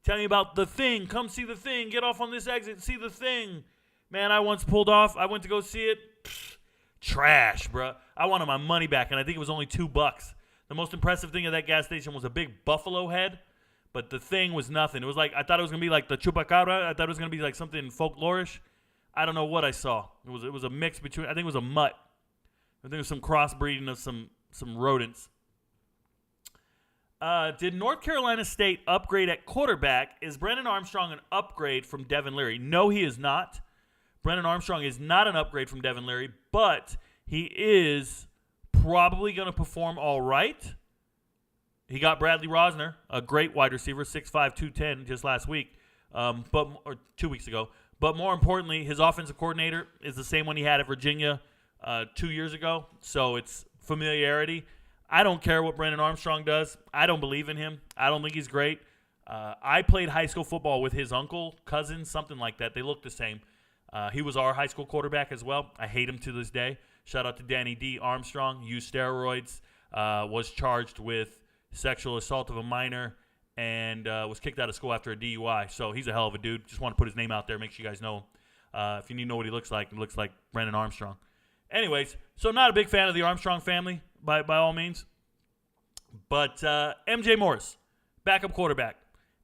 Telling you about The Thing. Come see The Thing. Get off on this exit. See The Thing. Man, I once pulled off. I went to go see it. Trash, bro. I wanted my money back, and I think it was only $2. The most impressive thing at that gas station was a big buffalo head, but The Thing was nothing. It was like, I thought it was going to be like the chupacabra. I thought it was going to be like something folklorish. I don't know what I saw. It was a mix between, I think it was a mutt. I think it was some crossbreeding of some rodents. Did North Carolina State upgrade at quarterback? Is Brennan Armstrong an upgrade from Devin Leary? No, he is not. Brennan Armstrong is not an upgrade from Devin Leary, but he is probably going to perform all right. He got Bradley Rosner, a great wide receiver, 6'5", 210, just last week. or 2 weeks ago. But more importantly, his offensive coordinator is the same one he had at Virginia 2 years ago. So it's familiarity. I don't care what Brennan Armstrong does. I don't believe in him. I don't think he's great. I played high school football with his uncle, cousin, something like that. They look the same. He was our high school quarterback as well. I hate him to this day. Shout out to Danny D. Armstrong. Used steroids. Was charged with sexual assault of a minor. And was kicked out of school after a DUI. So he's a hell of a dude. Just want to put his name out there. Make sure you guys know him. If you need to know what he looks like Brennan Armstrong. Anyways, so I'm not a big fan of the Armstrong family by all means. But MJ Morris, backup quarterback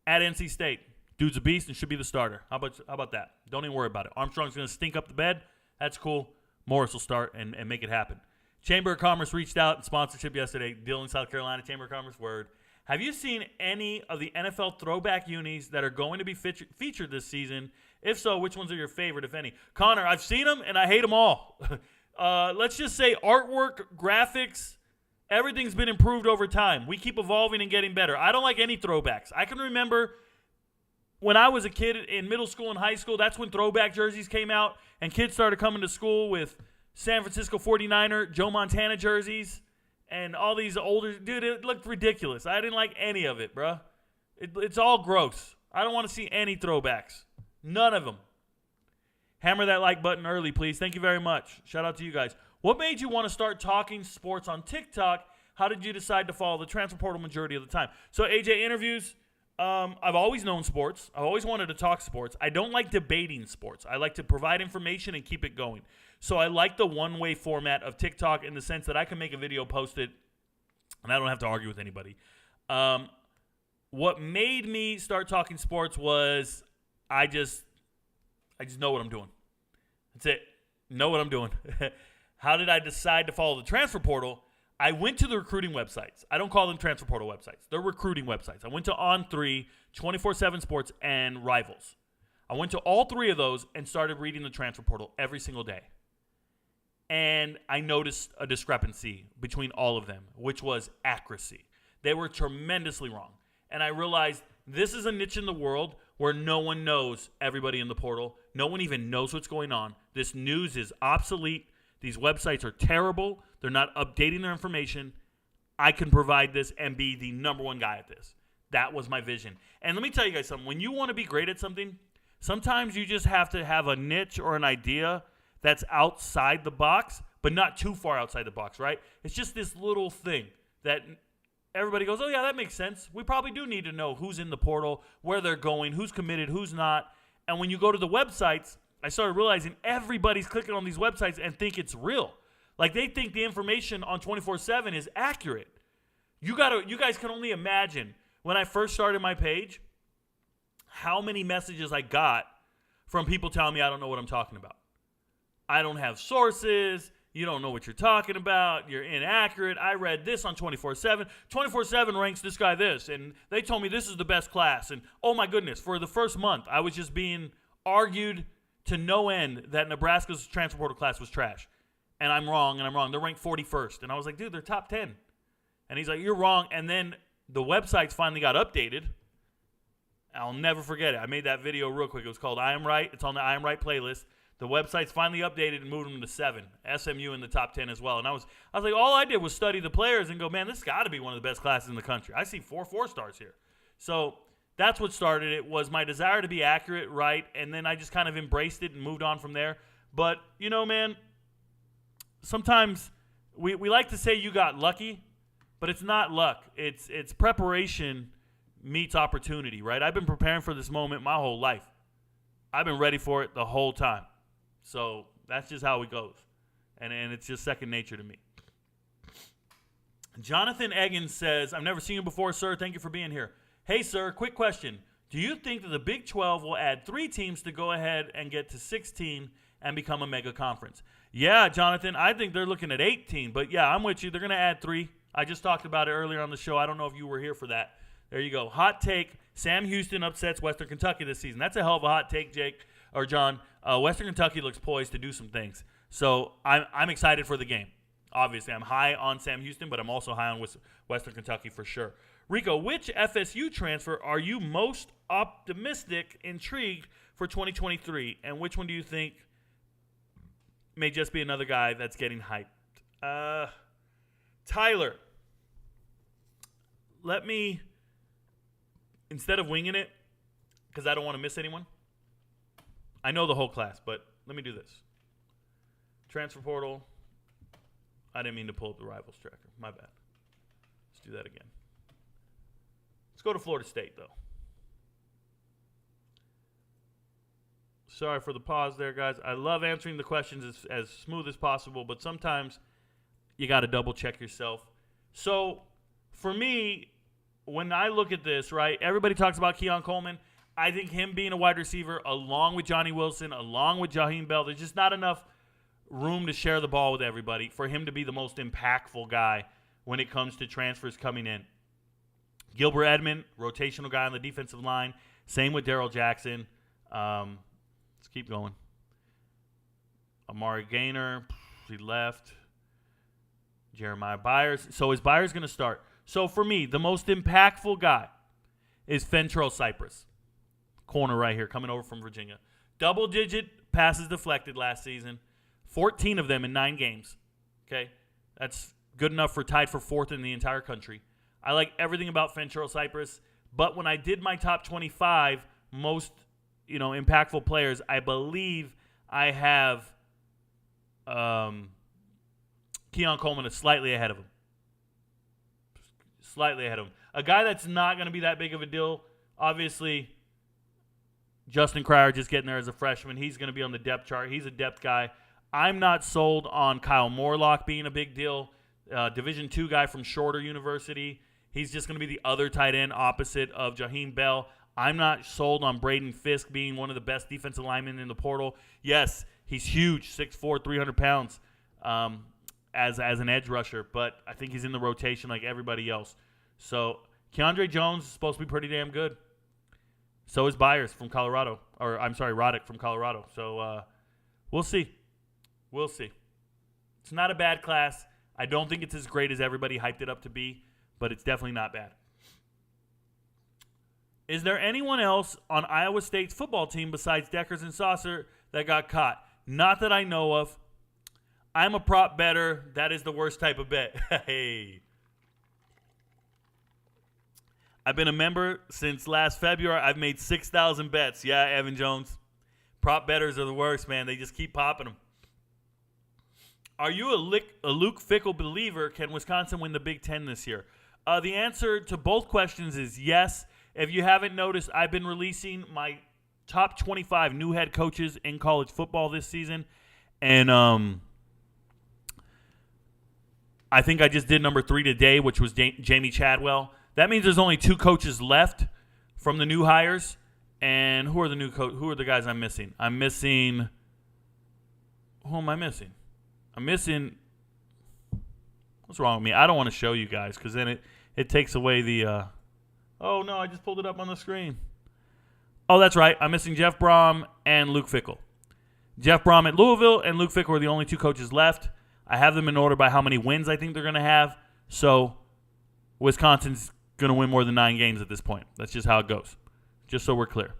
at NC State. Dude's a beast and should be the starter. How about that? Don't even worry about it. Armstrong's going to stink up the bed. That's cool. Morris will start and make it happen. Chamber of Commerce reached out in sponsorship yesterday. Dillon, South Carolina, Chamber of Commerce, word. Have you seen any of the NFL throwback unis that are going to be featured this season? If so, which ones are your favorite, if any? Connor, I've seen them, and I hate them all. Let's just say artwork, graphics, everything's been improved over time. We keep evolving and getting better. I don't like any throwbacks. I can remember when I was a kid in middle school and high school, that's when throwback jerseys came out, and kids started coming to school with San Francisco 49er, Joe Montana jerseys. And all these older, dude, it looked ridiculous. I didn't like any of it, bro. It's all gross. I don't want to see any throwbacks. None of them. Hammer that like button early, please. Thank you very much. Shout out to you guys. What made you want to start talking sports on TikTok? How did you decide to follow the transfer portal majority of the time? So, AJ, interviews, I've always known sports. I've always wanted to talk sports. I don't like debating sports. I like to provide information and keep it going. So I like the one-way format of TikTok in the sense that I can make a video, post it, and I don't have to argue with anybody. What made me start talking sports was I just know what I'm doing. That's it. Know what I'm doing. How did I decide to follow the transfer portal? I went to the recruiting websites. I don't call them transfer portal websites. They're recruiting websites. I went to On3, 24/7 Sports, and Rivals. I went to all three of those and started reading the transfer portal every single day. And I noticed a discrepancy between all of them, which was accuracy. They were tremendously wrong. And I realized this is a niche in the world where no one knows everybody in the portal. No one even knows what's going on. This news is obsolete. These websites are terrible. They're not updating their information. I can provide this and be the number one guy at this. That was my vision. And let me tell you guys something. When you want to be great at something, sometimes you just have to have a niche or an idea that's outside the box, but not too far outside the box, right? It's just this little thing that everybody goes, oh, yeah, that makes sense. We probably do need to know who's in the portal, where they're going, who's committed, who's not. And when you go to the websites, I started realizing everybody's clicking on these websites and think it's real. Like they think the information on 24/7 is accurate. You guys can only imagine when I first started my page how many messages I got from people telling me I don't know what I'm talking about. I don't have sources. You don't know what you're talking about. You're inaccurate. I read this on 24/7. 24/7 ranks this guy this, and they told me this is the best class. And oh my goodness, for the first month, I was just being argued to no end that Nebraska's transfer portal class was trash. And I'm wrong. They're ranked 41st. And I was like, dude, they're top 10. And he's like, you're wrong. And then the websites finally got updated. I'll never forget it. I made that video real quick. It was called I Am Right. It's on the I Am Right playlist. The website's finally updated and moved them to 7. SMU in the top 10 as well. And I was like, all I did was study the players and go, man, this got to be one of the best classes in the country. I see 4 4-stars here. So that's what started it, was my desire to be accurate, right? And then I just kind of embraced it and moved on from there. But, you know, man, sometimes we like to say you got lucky, but it's not luck. It's preparation meets opportunity, right? I've been preparing for this moment my whole life. I've been ready for it the whole time. So that's just how it goes. And it's just second nature to me. Jonathan Eggins says, I've never seen you before, sir. Thank you for being here. Hey, sir, quick question. Do you think that the Big 12 will add 3 teams to go ahead and get to 16 and become a mega conference? Yeah, Jonathan, I think they're looking at 18. But, yeah, I'm with you. They're going to add 3. I just talked about it earlier on the show. I don't know if you were here for that. There you go. Hot take. Sam Houston upsets Western Kentucky this season. That's a hell of a hot take, Jake or John. Western Kentucky looks poised to do some things. So I'm excited for the game. Obviously, I'm high on Sam Houston, but I'm also high on Western Kentucky for sure. Rico, which FSU transfer are you most optimistic, intrigued for 2023? And which one do you think may just be another guy that's getting hyped? Tyler, let me, instead of winging it, because I don't want to miss anyone, I know the whole class, but let me do this. Transfer portal. I didn't mean to pull up the rivals tracker. My bad. Let's do that again. Let's go to Florida State, though. Sorry for the pause there, guys. I love answering the questions as smooth as possible, but sometimes you got to double check yourself. So, for me, when I look at this, right, everybody talks about Keon Coleman. I think him being a wide receiver, along with Johnny Wilson, along with Jaheim Bell, there's just not enough room to share the ball with everybody for him to be the most impactful guy when it comes to transfers coming in. Gilbert Edmond, rotational guy on the defensive line. Same with Darrell Jackson. Let's keep going. Amari Gaynor, he left. Jeremiah Byers. So is Byers going to start? So for me, the most impactful guy is Fentrell Cypress. Corner right here, coming over from Virginia. Double-digit passes deflected last season. 14 of them in 9 games. Okay? That's good enough for tied for 4th in the entire country. I like everything about Fentrell Cypress, but when I did my top 25 most, impactful players, I believe I have Keon Coleman is slightly ahead of him. Slightly ahead of him. A guy that's not going to be that big of a deal, obviously, Justin Cryer just getting there as a freshman. He's going to be on the depth chart. He's a depth guy. I'm not sold on Kyle Morlock being a big deal. Division II guy from Shorter University. He's just going to be the other tight end opposite of Jaheim Bell. I'm not sold on Braden Fisk being one of the best defensive linemen in the portal. Yes, he's huge, 6'4", 300 pounds as an edge rusher, but I think he's in the rotation like everybody else. So Keandre Jones is supposed to be pretty damn good. So is Byers from Colorado. Or, I'm sorry, Roddick from Colorado. So we'll see. We'll see. It's not a bad class. I don't think it's as great as everybody hyped it up to be, but it's definitely not bad. Is there anyone else on Iowa State's football team besides Deckers and Saucer that got caught? Not that I know of. I'm a prop better. That is the worst type of bet. Hey. I've been a member since last February. I've made 6,000 bets. Yeah, Evan Jones. Prop bettors are the worst, man. They just keep popping them. Are you a Luke Fickell believer? Can Wisconsin win the Big Ten this year? The answer to both questions is yes. If you haven't noticed, I've been releasing my top 25 new head coaches in college football this season. And I think I just did number 3 today, which was Jamie Chadwell. That means there's only 2 coaches left from the new hires. And who are the new who are the guys I'm missing? Who am I missing? I'm missing. What's wrong with me? I don't want to show you guys because then it takes away the. Oh no! I just pulled it up on the screen. Oh, that's right. I'm missing Jeff Brom and Luke Fickell. Jeff Brom at Louisville and Luke Fickell are the only 2 coaches left. I have them in order by how many wins I think they're going to have. So Wisconsin's going to win more than 9 games at this point. That's just how it goes. Just so we're clear.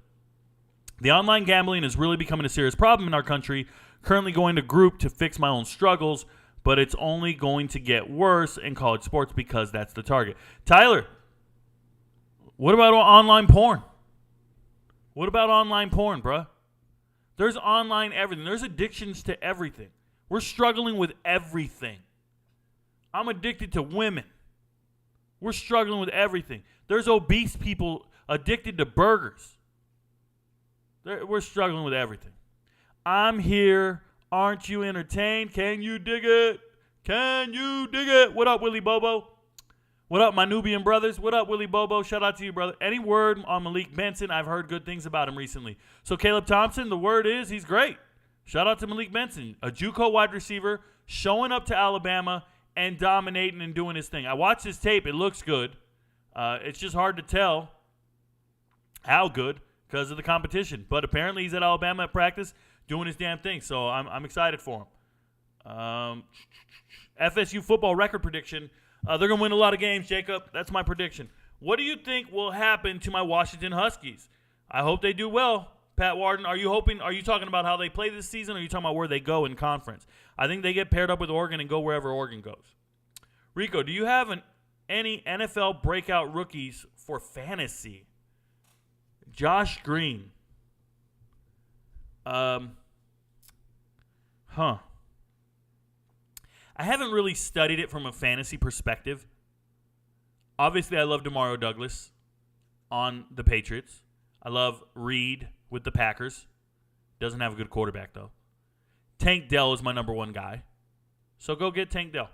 The online gambling is really becoming a serious problem in our country. Currently going to group to fix my own struggles, but it's only going to get worse in college sports because that's the target. Tyler, what about online porn? What about online porn, bruh? There's online everything. There's addictions to everything. We're struggling with everything. I'm addicted to women. We're struggling with everything. There's obese people addicted to burgers. We're struggling with everything. I'm here. Aren't you entertained? Can you dig it? Can you dig it? What up, Willie Bobo? What up, my Nubian brothers? What up, Willie Bobo? Shout out to you, brother. Any word on Malik Benson? I've heard good things about him recently. So Caleb Thompson, the word is he's great. Shout out to Malik Benson, a JUCO wide receiver, showing up to Alabama and dominating and doing his thing. I watched his tape. It looks good. It's just hard to tell how good because of the competition. But apparently he's at Alabama at practice doing his damn thing. So I'm excited for him. FSU football record prediction. They're going to win a lot of games, Jacob. That's my prediction. What do you think will happen to my Washington Huskies? I hope they do well. Pat Warden, are you talking about how they play this season, or are you talking about where they go in conference? I think they get paired up with Oregon and go wherever Oregon goes. Rico, do you have any NFL breakout rookies for fantasy? Josh Green. I haven't really studied it from a fantasy perspective. Obviously, I love DeMario Douglas on the Patriots. I love Reed with the Packers. Doesn't have a good quarterback, though. Tank Dell is my number one guy. So go get Tank Dell.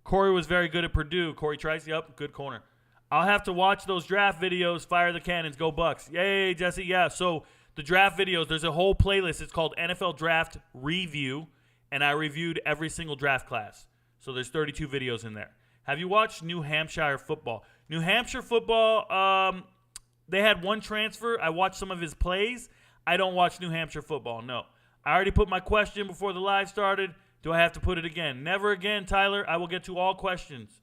Corey was very good at Purdue. Corey Trice, yep, good corner. I'll have to watch those draft videos. Fire the cannons, go Bucks. Yay, Jesse, yeah. So the draft videos, there's a whole playlist. It's called NFL Draft Review, and I reviewed every single draft class. So there's 32 videos in there. Have you watched New Hampshire football? New Hampshire football, they had one transfer. I watched some of his plays. I don't watch New Hampshire football, no. I already put my question before the live started. Do I have to put it again? Never again, Tyler. I will get to all questions.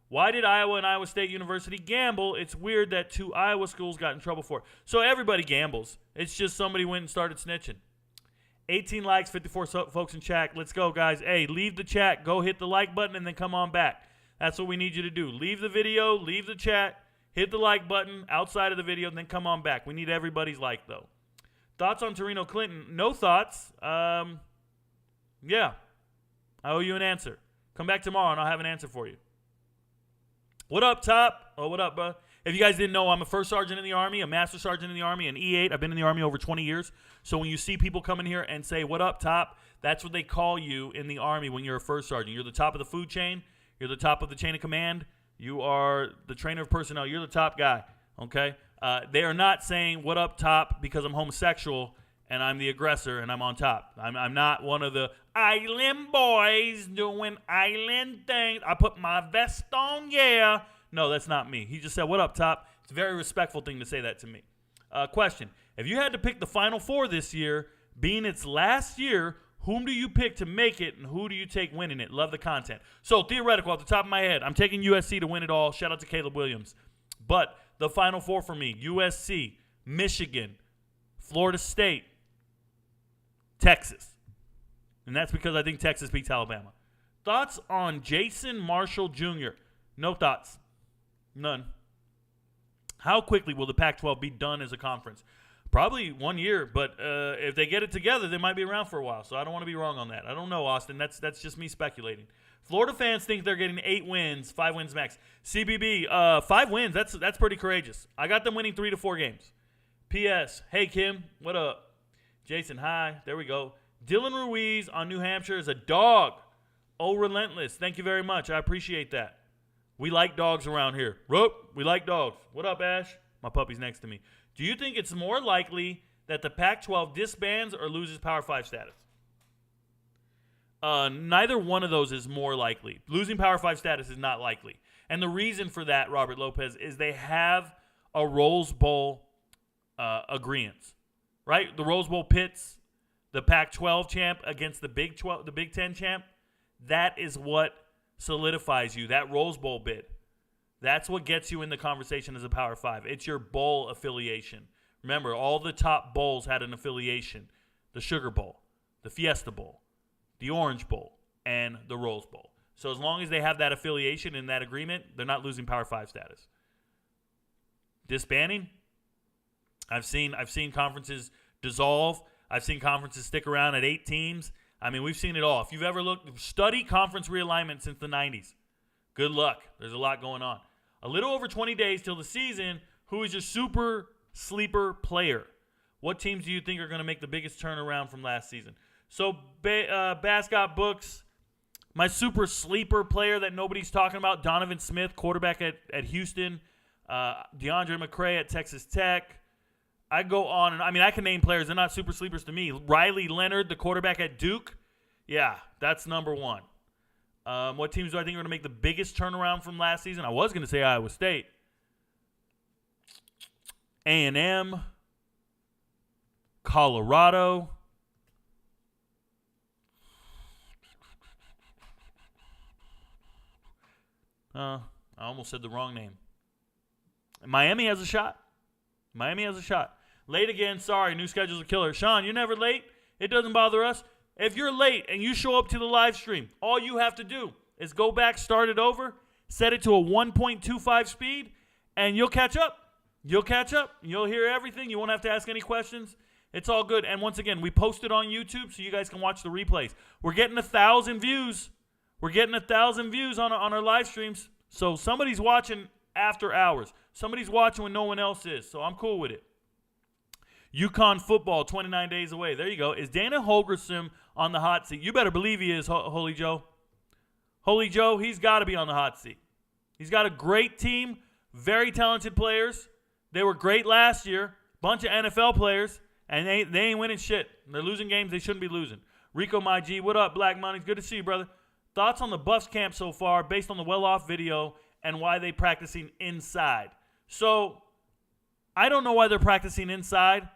Why did Iowa and Iowa State University gamble? It's weird that 2 Iowa schools got in trouble for it. So everybody gambles. It's just somebody went and started snitching. 18 likes, 54 folks in chat. Let's go, guys. Hey, leave the chat. Go hit the like button and then come on back. That's what we need you to do. Leave the video, leave the chat, hit the like button outside of the video, and then come on back. We need everybody's like, though. Thoughts on Torino Clinton? No thoughts. Yeah. I owe you an answer. Come back tomorrow, and I'll have an answer for you. What up, Top? Oh, what up, bro? If you guys didn't know, I'm a first sergeant in the Army, a master sergeant in the Army, an E8. I've been in the Army over 20 years. So when you see people come in here and say, what up, Top, that's what they call you in the Army when you're a first sergeant. You're the top of the food chain. You're the top of the chain of command. You are the trainer of personnel. You're the top guy, okay? They are not saying, what up, Top, because I'm homosexual and I'm the aggressor and I'm on top. I'm not one of the island boys doing island things. I put my vest on, yeah. No, that's not me. He just said, what up, Top? It's a very respectful thing to say that to me. Question. If you had to pick the Final Four this year, being its last year, whom do you pick to make it, and who do you take winning it? Love the content. So, theoretical, off the top of my head, I'm taking USC to win it all. Shout out to Caleb Williams. But the Final Four for me, USC, Michigan, Florida State, Texas. And that's because I think Texas beats Alabama. Thoughts on Jason Marshall Jr.? No thoughts. None. How quickly will the Pac-12 be done as a conference? Probably 1 year, but if they get it together, they might be around for a while. So I don't want to be wrong on that. I don't know, Austin. That's just me speculating. Florida fans think they're getting 8 wins, 5 wins max. CBB, 5 wins. That's pretty courageous. I got them winning 3 to 4 games. P.S. Hey, Kim. What up? Jason, hi. There we go. Dylan Ruiz on New Hampshire is a dog. Oh, relentless. Thank you very much. I appreciate that. We like dogs around here. Rope, we like dogs. What up, Ash? My puppy's next to me. Do you think it's more likely that the Pac-12 disbands or loses Power 5 status? Neither one of those is more likely. Losing Power 5 status is not likely. And the reason for that, Robert Lopez, is they have a Rose Bowl agreement, right? The Rose Bowl pits the Pac-12 champ against the Big 10 champ. That is what solidifies you, that Rose Bowl bid. That's what gets you in the conversation as a Power 5. It's your bowl affiliation. Remember, all the top bowls had an affiliation. The Sugar Bowl, the Fiesta Bowl, the Orange Bowl, and the Rose Bowl. So as long as they have that affiliation in that agreement, they're not losing Power 5 status. Disbanding? I've seen conferences dissolve. I've seen conferences stick around at 8 teams. I mean, we've seen it all. If you've ever study conference realignment since the 90s. Good luck. There's a lot going on. A little over 20 days till the season. Who is your super sleeper player? What teams do you think are going to make the biggest turnaround from last season? So, Bascott Books, my super sleeper player that nobody's talking about, Donovan Smith, quarterback at Houston, DeAndre McCray at Texas Tech. I go on, and I mean, I can name players. They're not super sleepers to me. Riley Leonard, the quarterback at Duke. Yeah, that's number one. What teams do I think are going to make the biggest turnaround from last season? I was going to say Iowa State. A&M. Colorado. I almost said the wrong name. Miami has a shot. Miami has a shot. Late again. Sorry, new schedule's a killer. Sean, you're never late. It doesn't bother us. If you're late and you show up to the live stream, all you have to do is go back, start it over, set it to a 1.25 speed, and you'll catch up. You'll catch up. You'll hear everything. You won't have to ask any questions. It's all good. And once again, we post it on YouTube so you guys can watch the replays. We're getting 1,000 views. We're getting 1,000 views on our live streams. So somebody's watching after hours. Somebody's watching when no one else is. So I'm cool with it. UConn football, 29 days away. There you go. Is Dana Holgorsen on the hot seat? You better believe he is, Holy Joe. Holy Joe, he's got to be on the hot seat. He's got a great team, very talented players. They were great last year. Bunch of NFL players, and they ain't winning shit. They're losing games they shouldn't be losing. Rico, my G, what up, Black Money? Good to see you, brother. Thoughts on the Buffs camp so far based on the well-off video and why they practicing inside? So, I don't know why they're practicing inside.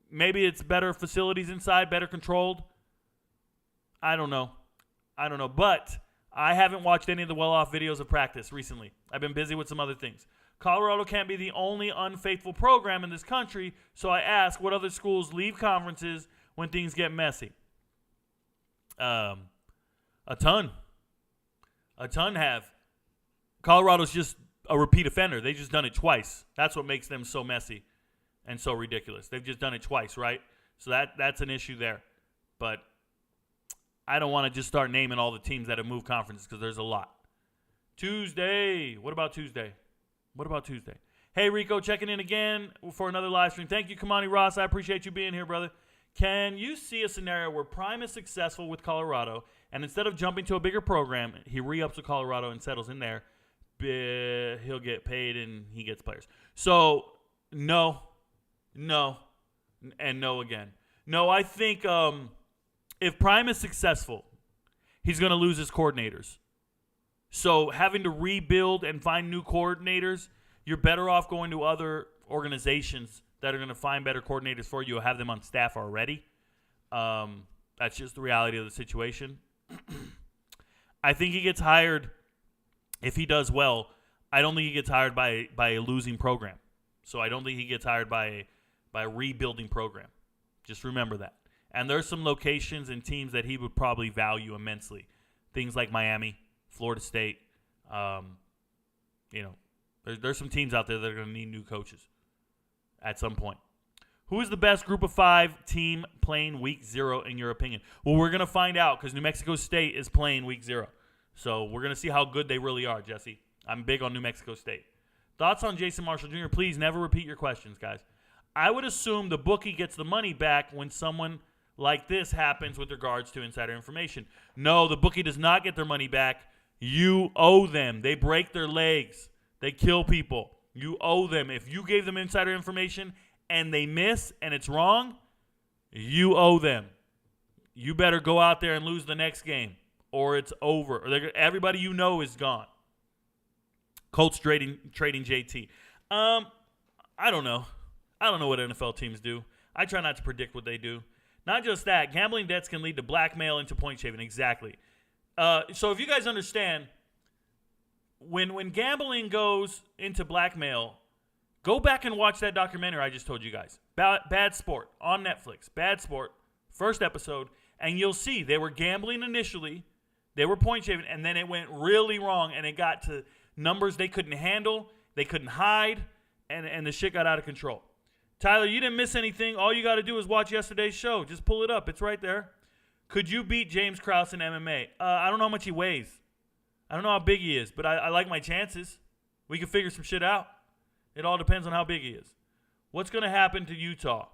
Maybe it's better facilities inside, better controlled. I don't know. But I haven't watched any of the well-off videos of practice recently. I've been busy with some other things. Colorado can't be the only unfaithful program in this country, so I ask what other schools leave conferences when things get messy. A ton have. Colorado's just a repeat offender. They just done it twice. That's what makes them so messy and so ridiculous. They've just done it twice, right? So that's an issue there. But I don't want to just start naming all the teams that have moved conferences because there's a lot. Tuesday. What about Tuesday? Hey, Rico, checking in again for another live stream. Thank you, Kamani Ross. I appreciate you being here, brother. Can you see a scenario where Prime is successful with Colorado, and instead of jumping to a bigger program, he re-ups with Colorado and settles in there? He'll get paid and he gets players. So, no, and no again. No, I think if Prime is successful, he's going to lose his coordinators. So having to rebuild and find new coordinators, you're better off going to other organizations that are going to find better coordinators for you or have them on staff already. That's just the reality of the situation. I think he gets hired if he does well. I don't think he gets hired by a losing program. So I don't think he gets hired by a rebuilding program. Just remember that. And there's some locations and teams that he would probably value immensely. Things like Miami, Florida State. There's some teams out there that are going to need new coaches at some point. Who is the best Group of 5 team playing Week 0 in your opinion? Well, we're going to find out because New Mexico State is playing Week 0. So we're going to see how good they really are, Jesse. I'm big on New Mexico State. Thoughts on Jason Marshall Jr.? Please never repeat your questions, guys. I would assume the bookie gets the money back when someone like this happens with regards to insider information. No, the bookie does not get their money back. You owe them. They break their legs. They kill people. You owe them. If you gave them insider information and they miss and it's wrong, you owe them. You better go out there and lose the next game or it's over. Or everybody you know is gone. Colts trading JT. I don't know. I don't know what NFL teams do. I try not to predict what they do. Not just that. Gambling debts can lead to blackmail into point shaving. Exactly. So if you guys understand, when gambling goes into blackmail, go back and watch that documentary I just told you guys. Bad Sport on Netflix. Bad Sport, first episode, and you'll see they were gambling initially, they were point shaving, and then it went really wrong, and it got to numbers they couldn't handle, they couldn't hide, and the shit got out of control. Tyler, you didn't miss anything. All you got to do is watch yesterday's show. Just pull it up. It's right there. Could you beat James Krause in MMA? I don't know how much he weighs. I don't know how big he is, but I like my chances. We can figure some shit out. It all depends on how big he is. What's going to happen to Utah?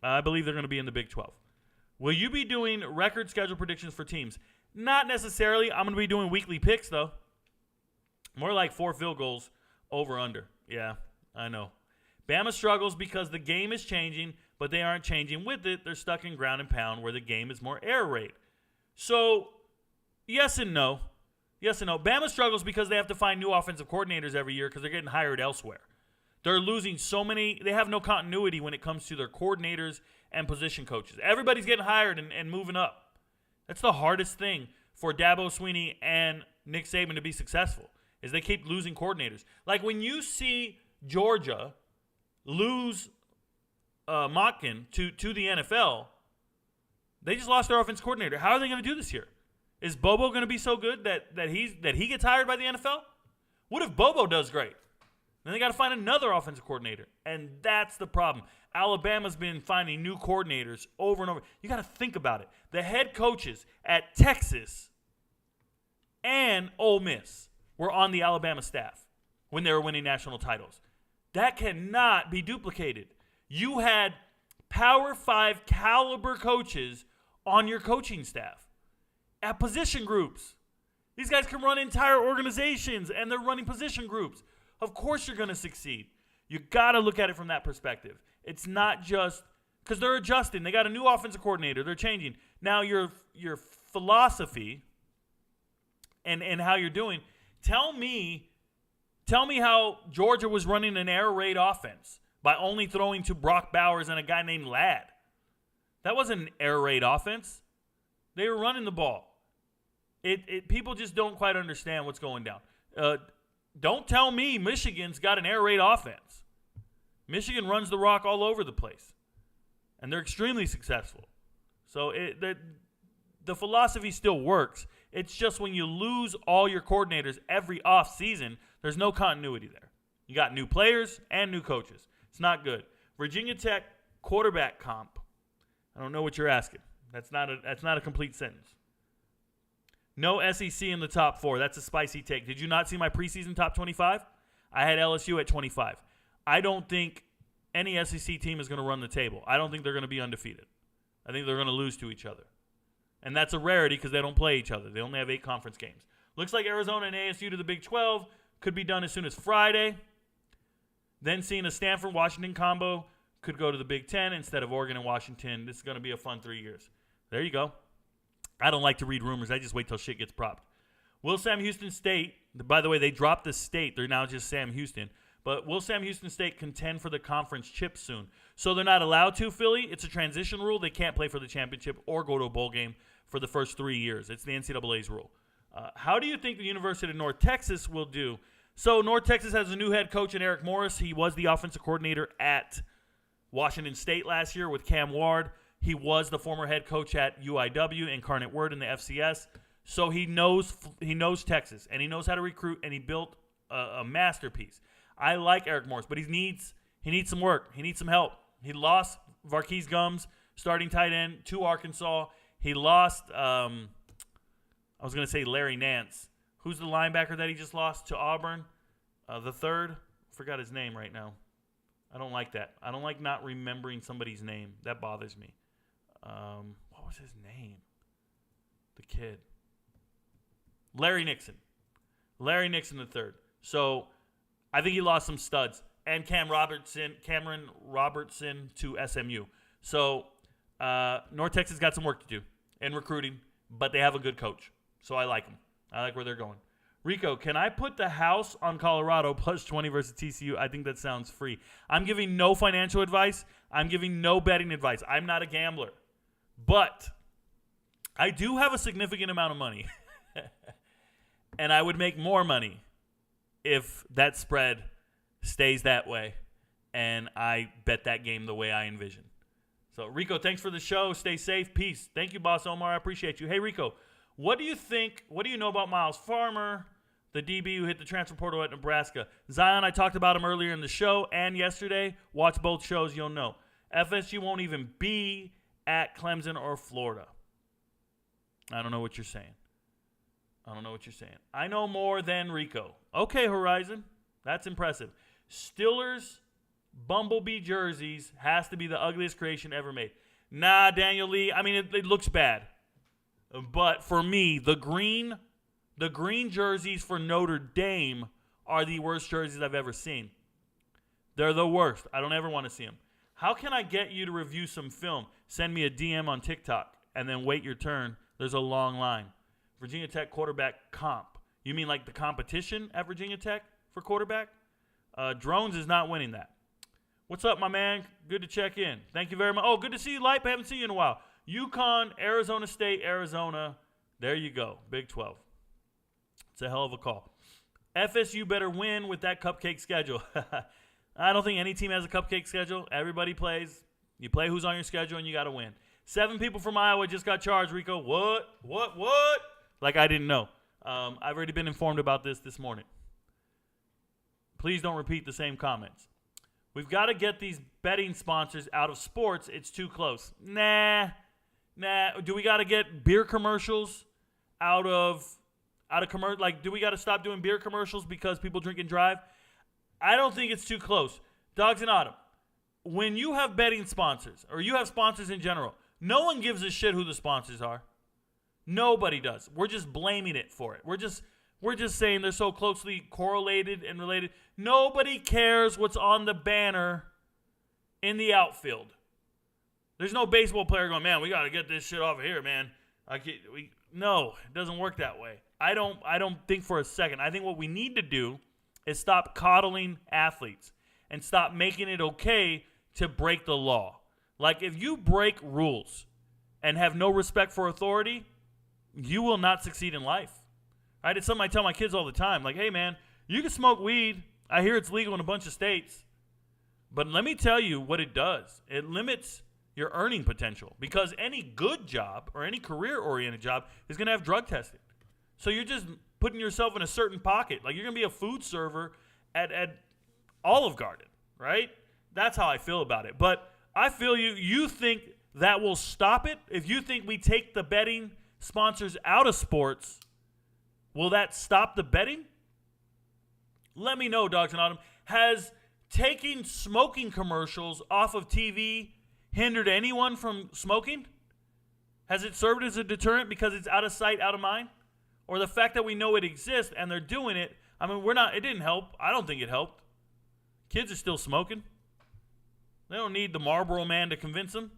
I believe they're going to be in the Big 12. Will you be doing record schedule predictions for teams? Not necessarily. I'm going to be doing weekly picks, though. More like 4 field goals over under. Yeah, I know. Bama struggles because the game is changing, but they aren't changing with it. They're stuck in ground and pound where the game is more air raid. So, yes and no. Yes and no. Bama struggles because they have to find new offensive coordinators every year because they're getting hired elsewhere. They're losing so many. They have no continuity when it comes to their coordinators and position coaches. Everybody's getting hired and moving up. That's the hardest thing for Dabo Swinney and Nick Saban to be successful is they keep losing coordinators. Like when you see Georgia lose Motkin to the NFL, they just lost their offense coordinator. How are they going to do this year? Is Bobo going to be so good that he gets hired by the NFL? What if Bobo does great? Then they got to find another offensive coordinator, and that's the problem. Alabama's been finding new coordinators over and over. You got to think about it. The head coaches at Texas and Ole Miss were on the Alabama staff when they were winning national titles. That cannot be duplicated. You had Power 5 caliber coaches on your coaching staff at position groups. These guys can run entire organizations, and they're running position groups. Of course you're going to succeed. You got to look at it from that perspective. It's not just because they're adjusting. They got a new offensive coordinator. They're changing. Now your philosophy and how you're doing. Tell me how Georgia was running an air raid offense by only throwing to Brock Bowers and a guy named Ladd. That wasn't an air raid offense. They were running the ball. People just don't quite understand what's going down. Don't tell me Michigan's got an air raid offense. Michigan runs the rock all over the place, and they're extremely successful. So the philosophy still works. It's just when you lose all your coordinators every offseason, there's no continuity there. You got new players and new coaches. It's not good. Virginia Tech quarterback comp. I don't know what you're asking. That's not a complete sentence. No SEC in the top 4. That's a spicy take. Did you not see my preseason top 25? I had LSU at 25. I don't think any SEC team is going to run the table. I don't think they're going to be undefeated. I think they're going to lose to each other. And that's a rarity because they don't play each other. They only have 8 conference games. Looks like Arizona and ASU to the Big 12 could be done as soon as Friday. Then seeing a Stanford-Washington combo could go to the Big 10 instead of Oregon and Washington. This is going to be a fun 3 years. There you go. I don't like to read rumors. I just wait till shit gets propped. Will Sam Houston State, by the way, they dropped the state. They're now just Sam Houston. But will Sam Houston State contend for the conference chip soon? So they're not allowed to, Philly. It's a transition rule. They can't play for the championship or go to a bowl game for the first 3 years. It's the NCAA's rule. How do you think the University of North Texas will do? So North Texas has a new head coach in Eric Morris. He was the offensive coordinator at Washington State last year with Cam Ward. He was the former head coach at UIW, Incarnate Word in the FCS. So he knows Texas, and he knows how to recruit, and he built a masterpiece. I like Eric Morris, but he needs some work. He needs some help. He lost Varkey's Gums, starting tight end, to Arkansas. He lost, I was going to say Larry Nance. Who's the linebacker that he just lost to Auburn? The third? Forgot his name right now. I don't like that. I don't like not remembering somebody's name. That bothers me. What was his name? The kid. Larry Nixon. Larry Nixon the third. So I think he lost some studs. And Cameron Robertson to SMU. So North Texas got some work to do in recruiting, but they have a good coach. So I like them. I like where they're going. Rico, can I put the house on Colorado plus 20 versus TCU? I think that sounds free. I'm giving no financial advice. I'm giving no betting advice. I'm not a gambler. But I do have a significant amount of money. And I would make more money if that spread stays that way and I bet that game the way I envision. So, Rico, thanks for the show. Stay safe. Peace. Thank you, Boss Omar. I appreciate you. Hey, Rico, what do you think? What do you know about Miles Farmer, the DB who hit the transfer portal at Nebraska? Zion, I talked about him earlier in the show and yesterday. Watch both shows. You'll know. FSU won't even be at Clemson or Florida. I don't know what you're saying. I know more than Rico. Okay, Horizon. That's impressive. Steelers Bumblebee jerseys has to be the ugliest creation ever made. Nah, Daniel Lee. I mean, it looks bad. But for me, the green jerseys for Notre Dame are the worst jerseys I've ever seen. They're the worst. I don't ever want to see them. How can I get you to review some film? Send me a DM on TikTok and then wait your turn. There's a long line. Virginia Tech quarterback comp. You mean like the competition at Virginia Tech for quarterback? Drones is not winning that. What's up, my man? Good to check in. Thank you very much. Oh, good to see you, Lipe. I haven't seen you in a while. UConn, Arizona State, Arizona. There you go. Big 12. It's a hell of a call. FSU better win with that cupcake schedule. I don't think any team has a cupcake schedule. Everybody plays. You play who's on your schedule, and you got to win. 7 people from Iowa just got charged, Rico. What? Like I didn't know. I've already been informed about this morning. Please don't repeat the same comments. We've got to get these betting sponsors out of sports. It's too close. Nah. Do we got to get beer commercials out of commercial? Like, do we got to stop doing beer commercials because people drink and drive? I don't think it's too close. Dogs and Autumn, when you have betting sponsors or you have sponsors in general, no one gives a shit who the sponsors are. Nobody does. We're just blaming it for it. We're just saying they're so closely correlated and related. Nobody cares what's on the banner in the outfield. There's no baseball player going, man, we got to get this shit off of here, man. No, it doesn't work that way. I don't think for a second. I think what we need to do is stop coddling athletes and stop making it okay to break the law. Like, if you break rules and have no respect for authority, you will not succeed in life. Right? It's something I tell my kids all the time. Like, hey, man, you can smoke weed. I hear it's legal in a bunch of states. But let me tell you what it does. It limits your earning potential because any good job or any career-oriented job is going to have drug testing. So you're just putting yourself in a certain pocket. Like, you're going to be a food server at Olive Garden, right? That's how I feel about it. But I feel you think that will stop it? If you think we take the betting sponsors out of sports, will that stop the betting? Let me know, Dogs and Autumn. Has taking smoking commercials off of TV hindered anyone from smoking? Has it served as a deterrent because it's out of sight, out of mind? Or the fact that we know it exists and they're doing it, I mean, it didn't help. I don't think it helped. Kids are still smoking. They don't need the Marlboro Man to convince them.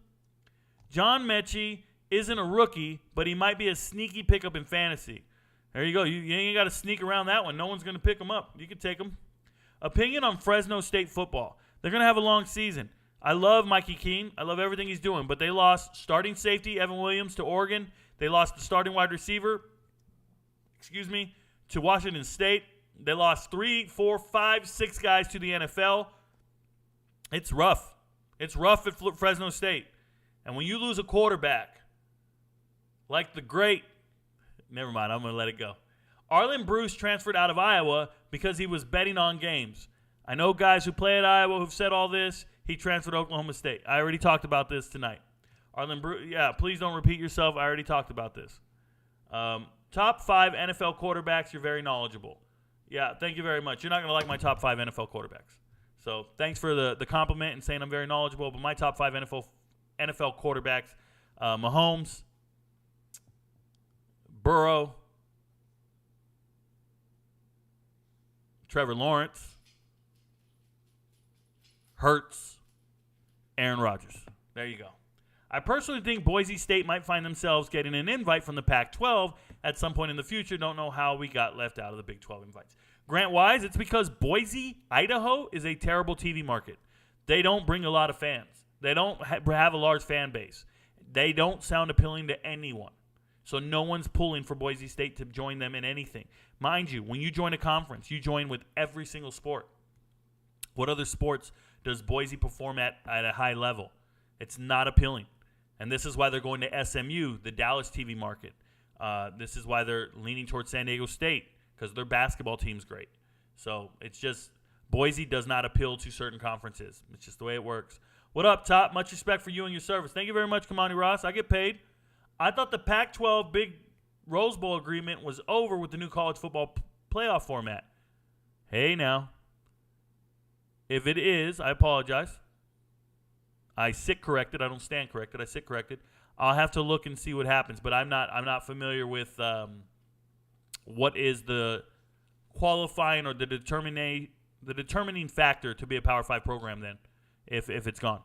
John Mechie isn't a rookie, but he might be a sneaky pickup in fantasy. There you go. You ain't got to sneak around that one. No one's going to pick him up. You can take him. Opinion on Fresno State football. They're going to have a long season. I love Mikey Keene. I love everything he's doing, but they lost starting safety Evan Williams to Oregon. They lost the starting wide receiver, to Washington State. They lost 3, 4, 5, 6 guys to the NFL. It's rough. It's rough at Fresno State. And when you lose a quarterback like the great, never mind, I'm going to let it go. Arlen Bruce transferred out of Iowa because he was betting on games. I know guys who play at Iowa who've said all this. He transferred to Oklahoma State. I already talked about this tonight. Arlen Bruce, yeah, please don't repeat yourself. I already talked about this. Top 5 NFL quarterbacks, you're very knowledgeable. Yeah, thank you very much. You're not going to like my top 5 NFL quarterbacks. So thanks for the compliment and saying I'm very knowledgeable. But my top 5 NFL quarterbacks, Mahomes, Burrow, Trevor Lawrence, Hurts, Aaron Rodgers. There you go. I personally think Boise State might find themselves getting an invite from the Pac-12 at some point in the future. Don't know how we got left out of the Big 12 invites. Grant Wise, it's because Boise, Idaho is a terrible TV market. They don't bring a lot of fans. They don't have a large fan base. They don't sound appealing to anyone. So no one's pulling for Boise State to join them in anything. Mind you, when you join a conference, you join with every single sport. What other sports does Boise perform at a high level? It's not appealing. And this is why they're going to SMU, the Dallas TV market. This is why they're leaning towards San Diego State, because their basketball team's great. So it's just Boise does not appeal to certain conferences. It's just the way it works. What up, Top? Much respect for you and your service. Thank you very much, Kamani Ross. I get paid. I thought the Pac-12 Big Rose Bowl agreement was over with the new college football playoff format. Hey, now. If it is, I apologize. I sit corrected. I don't stand corrected. I sit corrected. I'll have to look and see what happens, but I'm not familiar with what is the qualifying or the determining factor to be a Power 5 program then, if it's gone.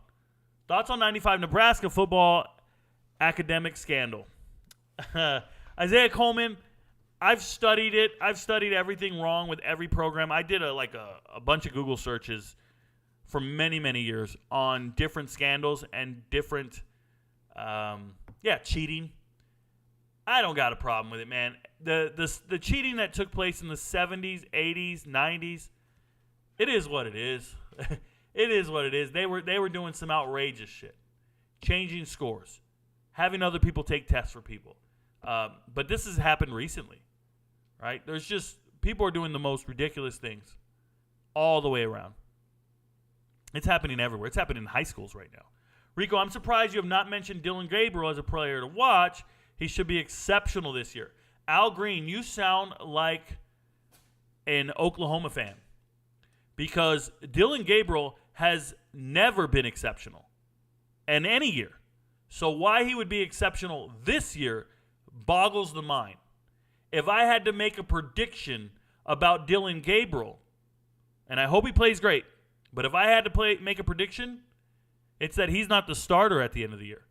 Thoughts on 95 Nebraska football academic scandal? Isaiah Coleman, I've studied it. I've studied everything wrong with every program. I did a bunch of Google searches for many, many years on different scandals and different, cheating. I don't got a problem with it, man. The cheating that took place in the 70s, 80s, 90s, It is what it is. It is what it is. They were doing some outrageous shit. Changing scores. Having other people take tests for people. But this has happened recently. Right? There's just, people are doing the most ridiculous things all the way around. It's happening everywhere. It's happening in high schools right now. Rico, I'm surprised you have not mentioned Dylan Gabriel as a player to watch. He should be exceptional this year. Al Green, you sound like an Oklahoma fan because Dylan Gabriel has never been exceptional in any year. So why he would be exceptional this year boggles the mind. If I had to make a prediction about Dylan Gabriel, and I hope he plays great, but if I had to make a prediction, it's that he's not the starter at the end of the year.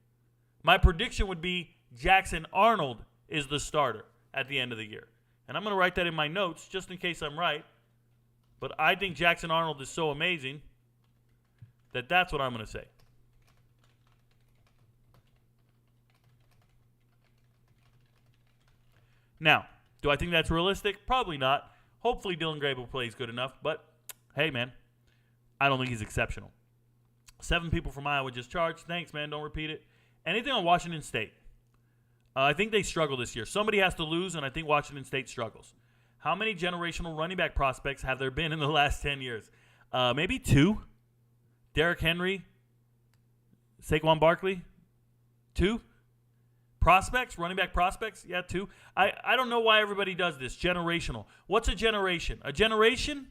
My prediction would be Jackson Arnold is the starter at the end of the year. And I'm going to write that in my notes just in case I'm right. But I think Jackson Arnold is so amazing that that's what I'm going to say. Now, do I think that's realistic? Probably not. Hopefully Dylan Gabriel plays good enough. But, hey, man, I don't think he's exceptional. 7 people from Iowa just charged. Thanks, man. Don't repeat it. Anything on Washington State? I think they struggle this year. Somebody has to lose, and I think Washington State struggles. How many generational running back prospects have there been in the last 10 years? Maybe 2. Derrick Henry, Saquon Barkley, 2. Prospects, running back prospects, yeah, 2. I don't know why everybody does this. Generational. What's a generation? A generation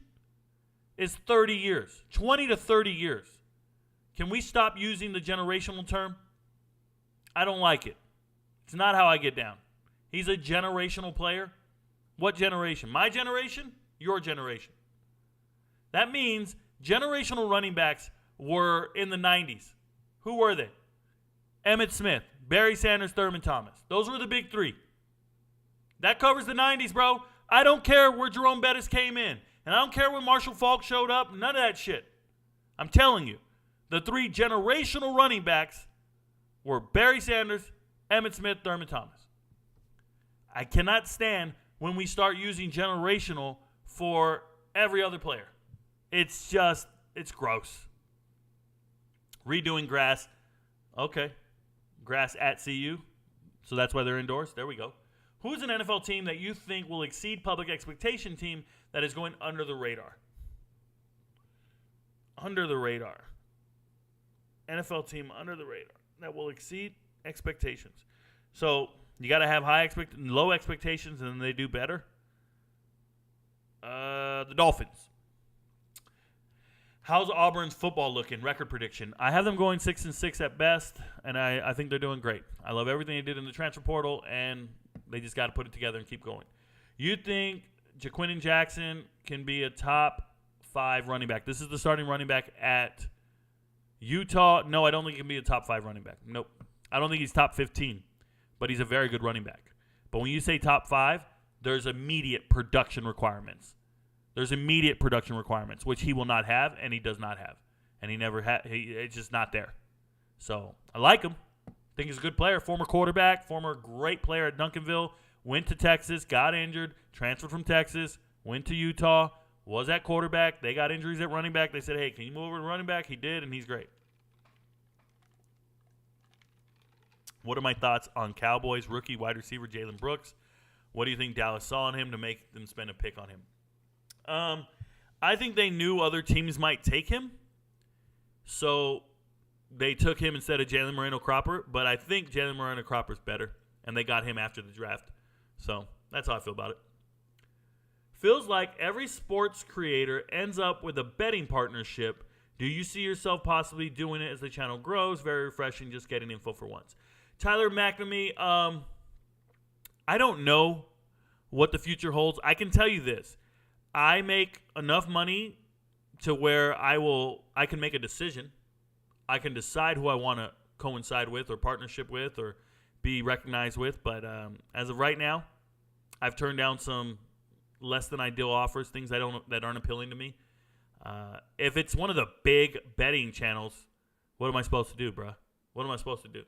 is 30 years, 20 to 30 years. Can we stop using the generational term? I don't like it. It's not how I get down. He's a generational player. What generation? My generation? Your generation. That means generational running backs were in the 90s. Who were they? Emmitt Smith, Barry Sanders, Thurman Thomas. Those were the big 3. That covers the 90s, bro. I don't care where Jerome Bettis came in. And I don't care when Marshall Faulk showed up. None of that shit. I'm telling you. The 3 generational running backs were Barry Sanders, Emmitt Smith, Thurman Thomas. I cannot stand when we start using generational for every other player. It's gross. Redoing grass. Okay. Grass at CU. So that's why they're indoors. There we go. Who's an NFL team that you think will exceed public expectation team that is going under the radar? Under the radar. NFL team under the radar that will exceed expectations. So you got to have low expectations, and then they do better. The Dolphins. How's Auburn's football looking? Record prediction. I have them going 6-6 at best, and I think they're doing great. I love everything they did in the transfer portal, and they just got to put it together and keep going. You think Jaquindon Jackson can be a top 5 running back? This is the starting running back at Utah. No, I don't think he can be a top 5 running back. Nope. I don't think he's top 15, but he's a very good running back. But when you say top 5, there's immediate production requirements. Which he will not have, and he does not have. And he never had. It's just not there. So I like him. Think he's a good player. Former quarterback, former great player at Duncanville. Went to Texas, got injured, transferred from Texas, went to Utah, was at quarterback. They got injuries at running back. They said, hey, can you move over to running back? He did, and he's great. What are my thoughts on Cowboys rookie wide receiver Jalen Brooks? What do you think Dallas saw in him to make them spend a pick on him? I think they knew other teams might take him, so they took him instead of Jalen Moreno-Cropper, but I think Jalen Moreno-Cropper is better, and they got him after the draft. So that's how I feel about it. Feels like every sports creator ends up with a betting partnership. Do you see yourself possibly doing it as the channel grows? Very refreshing, just getting info for once. Tyler McNamee, I don't know what the future holds. I can tell you this. I make enough money to where I can make a decision. I can decide who I want to coincide with or partnership with or be recognized with. But as of right now, I've turned down some less than ideal offers, things that aren't appealing to me. If it's one of the big betting channels, what am I supposed to do, bro? What am I supposed to do?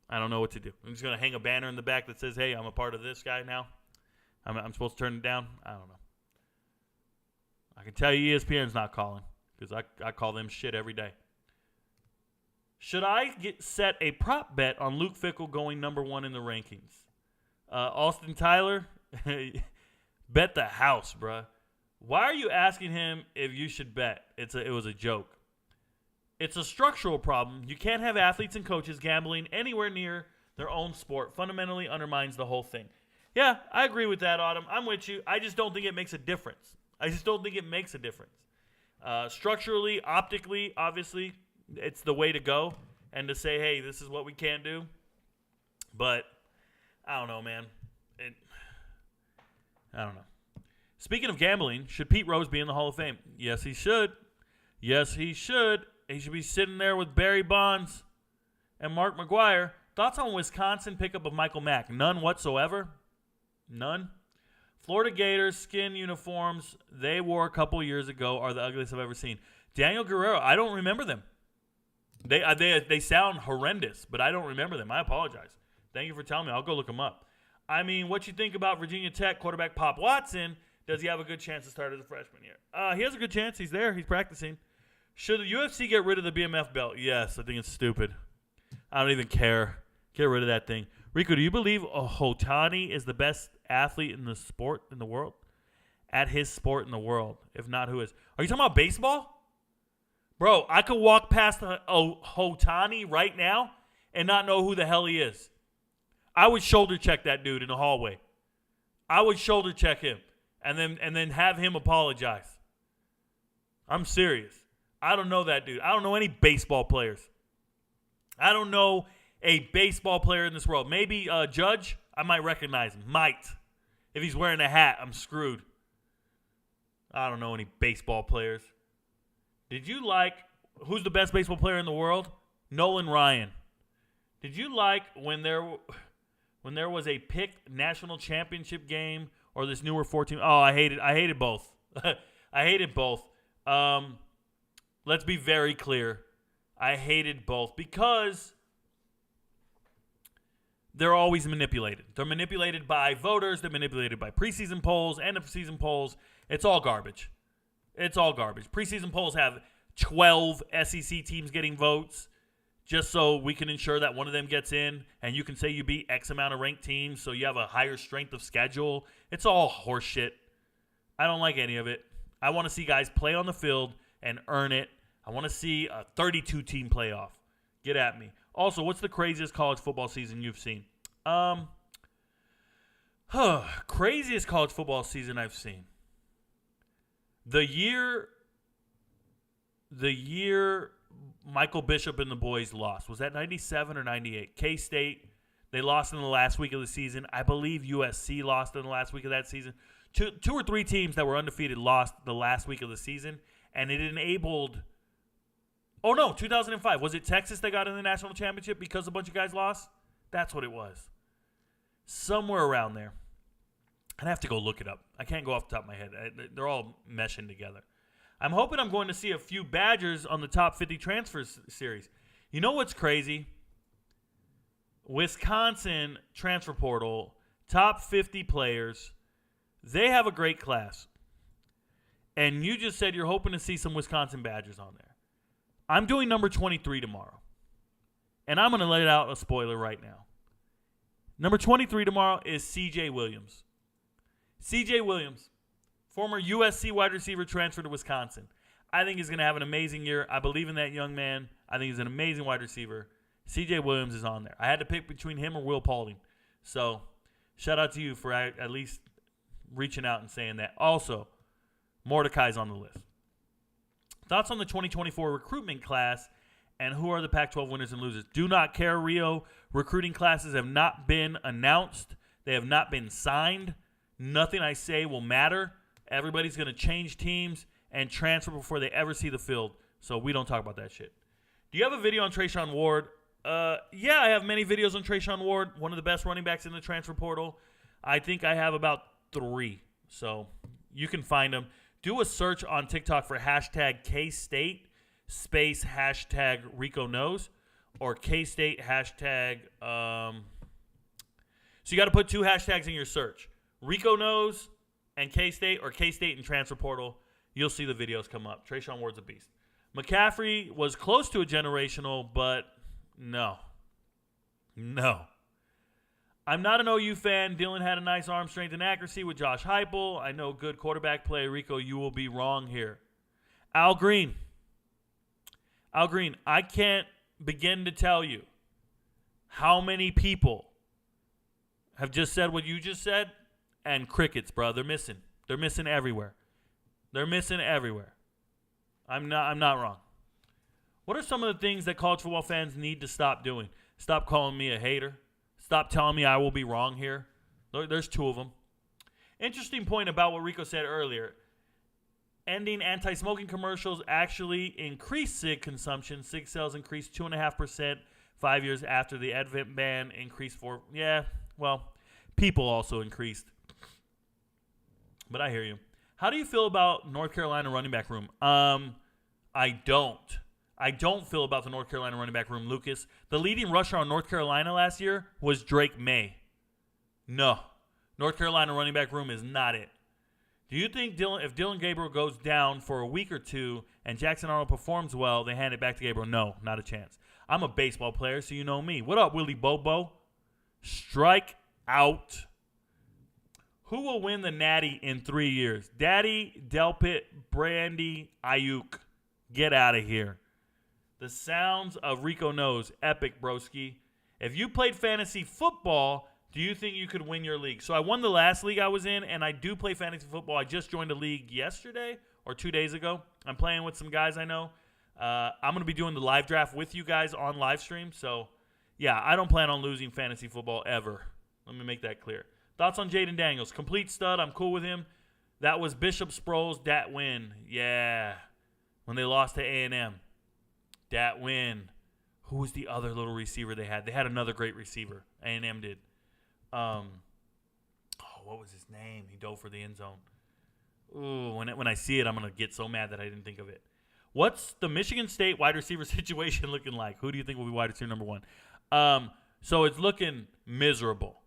I don't know what to do. I'm just going to hang a banner in the back that says, hey, I'm a part of this guy now. I'm supposed to turn it down? I don't know. I can tell you ESPN's not calling because I call them shit every day. Should I set a prop bet on Luke Fickell going number 1 in the rankings? Austin Tyler, bet the house, bruh. Why are you asking him if you should bet? It was a joke. It's a structural problem. You can't have athletes and coaches gambling anywhere near their own sport. Fundamentally undermines the whole thing. Yeah, I agree with that, Autumn. I'm with you. I just don't think it makes a difference. Structurally, optically, obviously, it's the way to go. And to say, hey, this is what we can't do. But I don't know, man. I don't know. Speaking of gambling, should Pete Rose be in the Hall of Fame? Yes, he should. He should be sitting there with Barry Bonds and Mark McGwire. Thoughts on Wisconsin pickup of Michael Mack? None whatsoever. None. Florida Gators skin uniforms they wore a couple years ago are the ugliest I've ever seen. Daniel Guerrero, I don't remember them. They sound horrendous, but I don't remember them. I apologize. Thank you for telling me. I'll go look them up. I mean, what you think about Virginia Tech quarterback Pop Watson? Does he have a good chance to start as a freshman year? He has a good chance. He's there. He's practicing. Should the UFC get rid of the BMF belt? Yes, I think it's stupid. I don't even care. Get rid of that thing. Rico, do you believe Otani is the best athlete in the sport in the world? At his sport in the world. If not, who is? Are you talking about baseball? Bro, I could walk past Otani right now and not know who the hell he is. I would shoulder check that dude in the hallway. I would shoulder check him and then have him apologize. I'm serious. I don't know that dude. I don't know any baseball players. I don't know a baseball player in this world. Maybe Judge, I might recognize him. Might. If he's wearing a hat, I'm screwed. I don't know any baseball players. Did you like, who's the best baseball player in the world? Nolan Ryan. Did you like when there was a picked national championship game or this newer 14? Oh, I hated both. I hated both. Let's be very clear. I hated both because they're always manipulated. They're manipulated by voters. They're manipulated by preseason polls, end of season polls. It's all garbage. Preseason polls have 12 SEC teams getting votes just so we can ensure that one of them gets in, and you can say you beat X amount of ranked teams so you have a higher strength of schedule. It's all horseshit. I don't like any of it. I want to see guys play on the field and earn it. I want to see a 32-team playoff. Get at me. Also, what's the craziest college football season you've seen? Craziest college football season I've seen. The year Michael Bishop and the boys lost. Was that 97 or 98? K-State, they lost in the last week of the season. I believe USC lost in the last week of that season. Two or three teams that were undefeated lost the last week of the season, and it enabled... Oh, no, 2005. Was it Texas that got in the national championship because a bunch of guys lost? That's what it was. Somewhere around there. I'd have to go look it up. I can't go off the top of my head. They're all meshing together. I'm hoping I'm going to see a few Badgers on the top 50 transfers series. You know what's crazy? Wisconsin transfer portal, top 50 players. They have a great class. And you just said you're hoping to see some Wisconsin Badgers on there. I'm doing number 23 tomorrow. And I'm going to let out a spoiler right now. Number 23 tomorrow is C.J. Williams. C.J. Williams, former USC wide receiver, transferred to Wisconsin. I think he's going to have an amazing year. I believe in that young man. I think he's an amazing wide receiver. C.J. Williams is on there. I had to pick between him or Will Paulding. So, shout out to you for at least reaching out and saying that. Also, Mordecai's on the list. Thoughts on the 2024 recruitment class and who are the Pac-12 winners and losers? Do not care, Rio. Recruiting classes have not been announced. They have not been signed. Nothing I say will matter. Everybody's going to change teams and transfer before they ever see the field. So we don't talk about that shit. Do you have a video on Trayshawn Ward? Yeah, I have many videos on Trayshawn Ward, one of the best running backs in the transfer portal. I think I have about 3. So you can find them. Do a search on TikTok for hashtag K-State space hashtag Rico Knows or K-State hashtag. So you got to put 2 hashtags in your search. Rico Knows and K-State or K-State and transfer portal. You'll see the videos come up. Trayshawn Ward's a beast. McCaffrey was close to a generational, but no. I'm not an OU fan. Dylan had a nice arm strength and accuracy with Josh Heupel. I know good quarterback play. Rico, you will be wrong here. Al Green, I can't begin to tell you how many people have just said what you just said, and crickets, bro. They're missing. They're missing everywhere. I'm not wrong. What are some of the things that college football fans need to stop doing? Stop calling me a hater. Stop telling me I will be wrong here. There's two of them. Interesting point about what Rico said earlier. Ending anti-smoking commercials actually increased cig consumption. Cig sales increased 2.5% 5 years after the Advent ban increased people also increased. But I hear you. How do you feel about North Carolina running back room? I don't feel about the North Carolina running back room, Lucas. The leading rusher on North Carolina last year was Drake May. No. North Carolina running back room is not it. Do you think if Dylan Gabriel goes down for a week or two and Jackson Arnold performs well, they hand it back to Gabriel? No, not a chance. I'm a baseball player, so you know me. What up, Willie Bobo? Strike out. Who will win the Natty in 3 years? Daddy, Delpit, Brandy, Ayuk. Get out of here. The sounds of Rico Knows. Epic, broski. If you played fantasy football, do you think you could win your league? So I won the last league I was in, and I do play fantasy football. I just joined a league yesterday or 2 days ago. I'm playing with some guys I know. I'm going to be doing the live draft with you guys on live stream. So, yeah, I don't plan on losing fantasy football ever. Let me make that clear. Thoughts on Jaden Daniels? Complete stud. I'm cool with him. That was Bishop Sproles. Dat win. Yeah. When they lost to A&M. Dat win. Who was the other little receiver they had? They had another great receiver. A&M did. What was his name? He dove for the end zone. Ooh, when I see it, I'm going to get so mad that I didn't think of it. What's the Michigan State wide receiver situation looking like? Who do you think will be wide receiver number one? So it's looking miserable.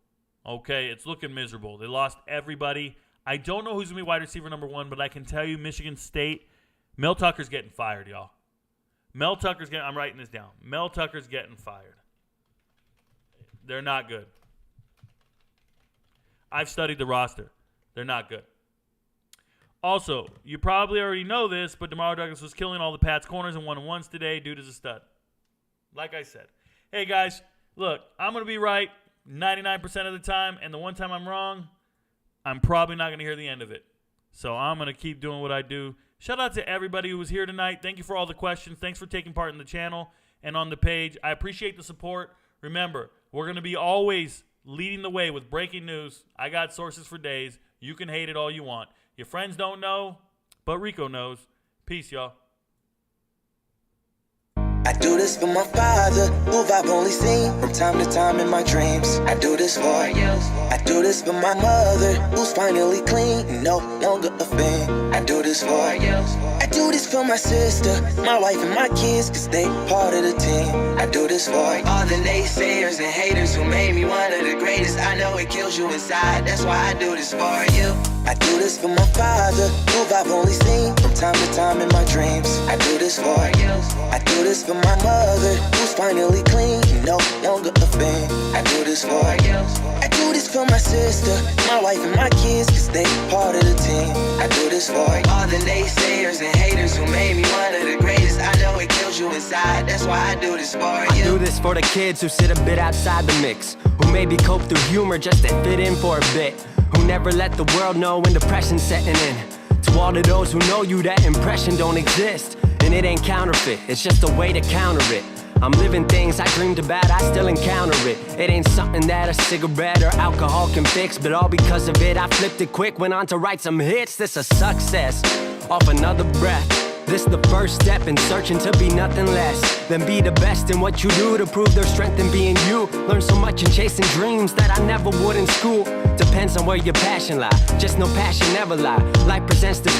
Okay, it's looking miserable. They lost everybody. I don't know who's going to be wide receiver number one, but I can tell you Michigan State, Mel Tucker's getting fired, y'all. I'm writing this down. Mel Tucker's getting fired. They're not good. I've studied the roster. They're not good. Also, you probably already know this, but DeMar Douglas was killing all the Pats corners and one-on-ones today. Dude is a stud. Like I said. Hey, guys, look, I'm going to be right 99% of the time, and the one time I'm wrong, I'm probably not going to hear the end of it. So I'm going to keep doing what I do. Shout out to everybody who was here tonight. Thank you for all the questions. Thanks for taking part in the channel and on the page. I appreciate the support. Remember, we're going to be always leading the way with breaking news. I got sources for days. You can hate it all you want. Your friends don't know, but Rico knows. Peace, y'all. I do this for my father, who I've only seen from time to time in my dreams. I do this for you. I do this for my mother, who's finally clean, no longer a fan. I do this for you. I do this for my sister, my wife and my kids, cause they part of the team. I do this for all the naysayers and haters who made me one of the greatest. I know it kills you inside, that's why I do this for you. I do this for my father, who I've only seen from time to time in my dreams. I do this for you. I do this for my mother, who's finally clean, no longer a fan. I do this for you. I do this for my sister, my wife and my kids, cause they part of the team. I do this for all the naysayers and haters who made me one of the greatest. I know it kills you inside, that's why I do this for you. I do this for the kids who sit a bit outside the mix, who maybe cope through humor just to fit in for a bit, who never let the world know when depression's setting in. To all of those who know you, that impression don't exist, and it ain't counterfeit, it's just a way to counter it. I'm living things I dreamed about, I still encounter it. It ain't something that a cigarette or alcohol can fix, but all because of it I flipped it quick, went on to write some hits. This a success, off another breath. This the first step in searching to be nothing less than be the best in what you do to prove their strength in being you. Learn so much in chasing dreams that I never would in school. Depends on where your passion lie, just no passion never lie. Life presents the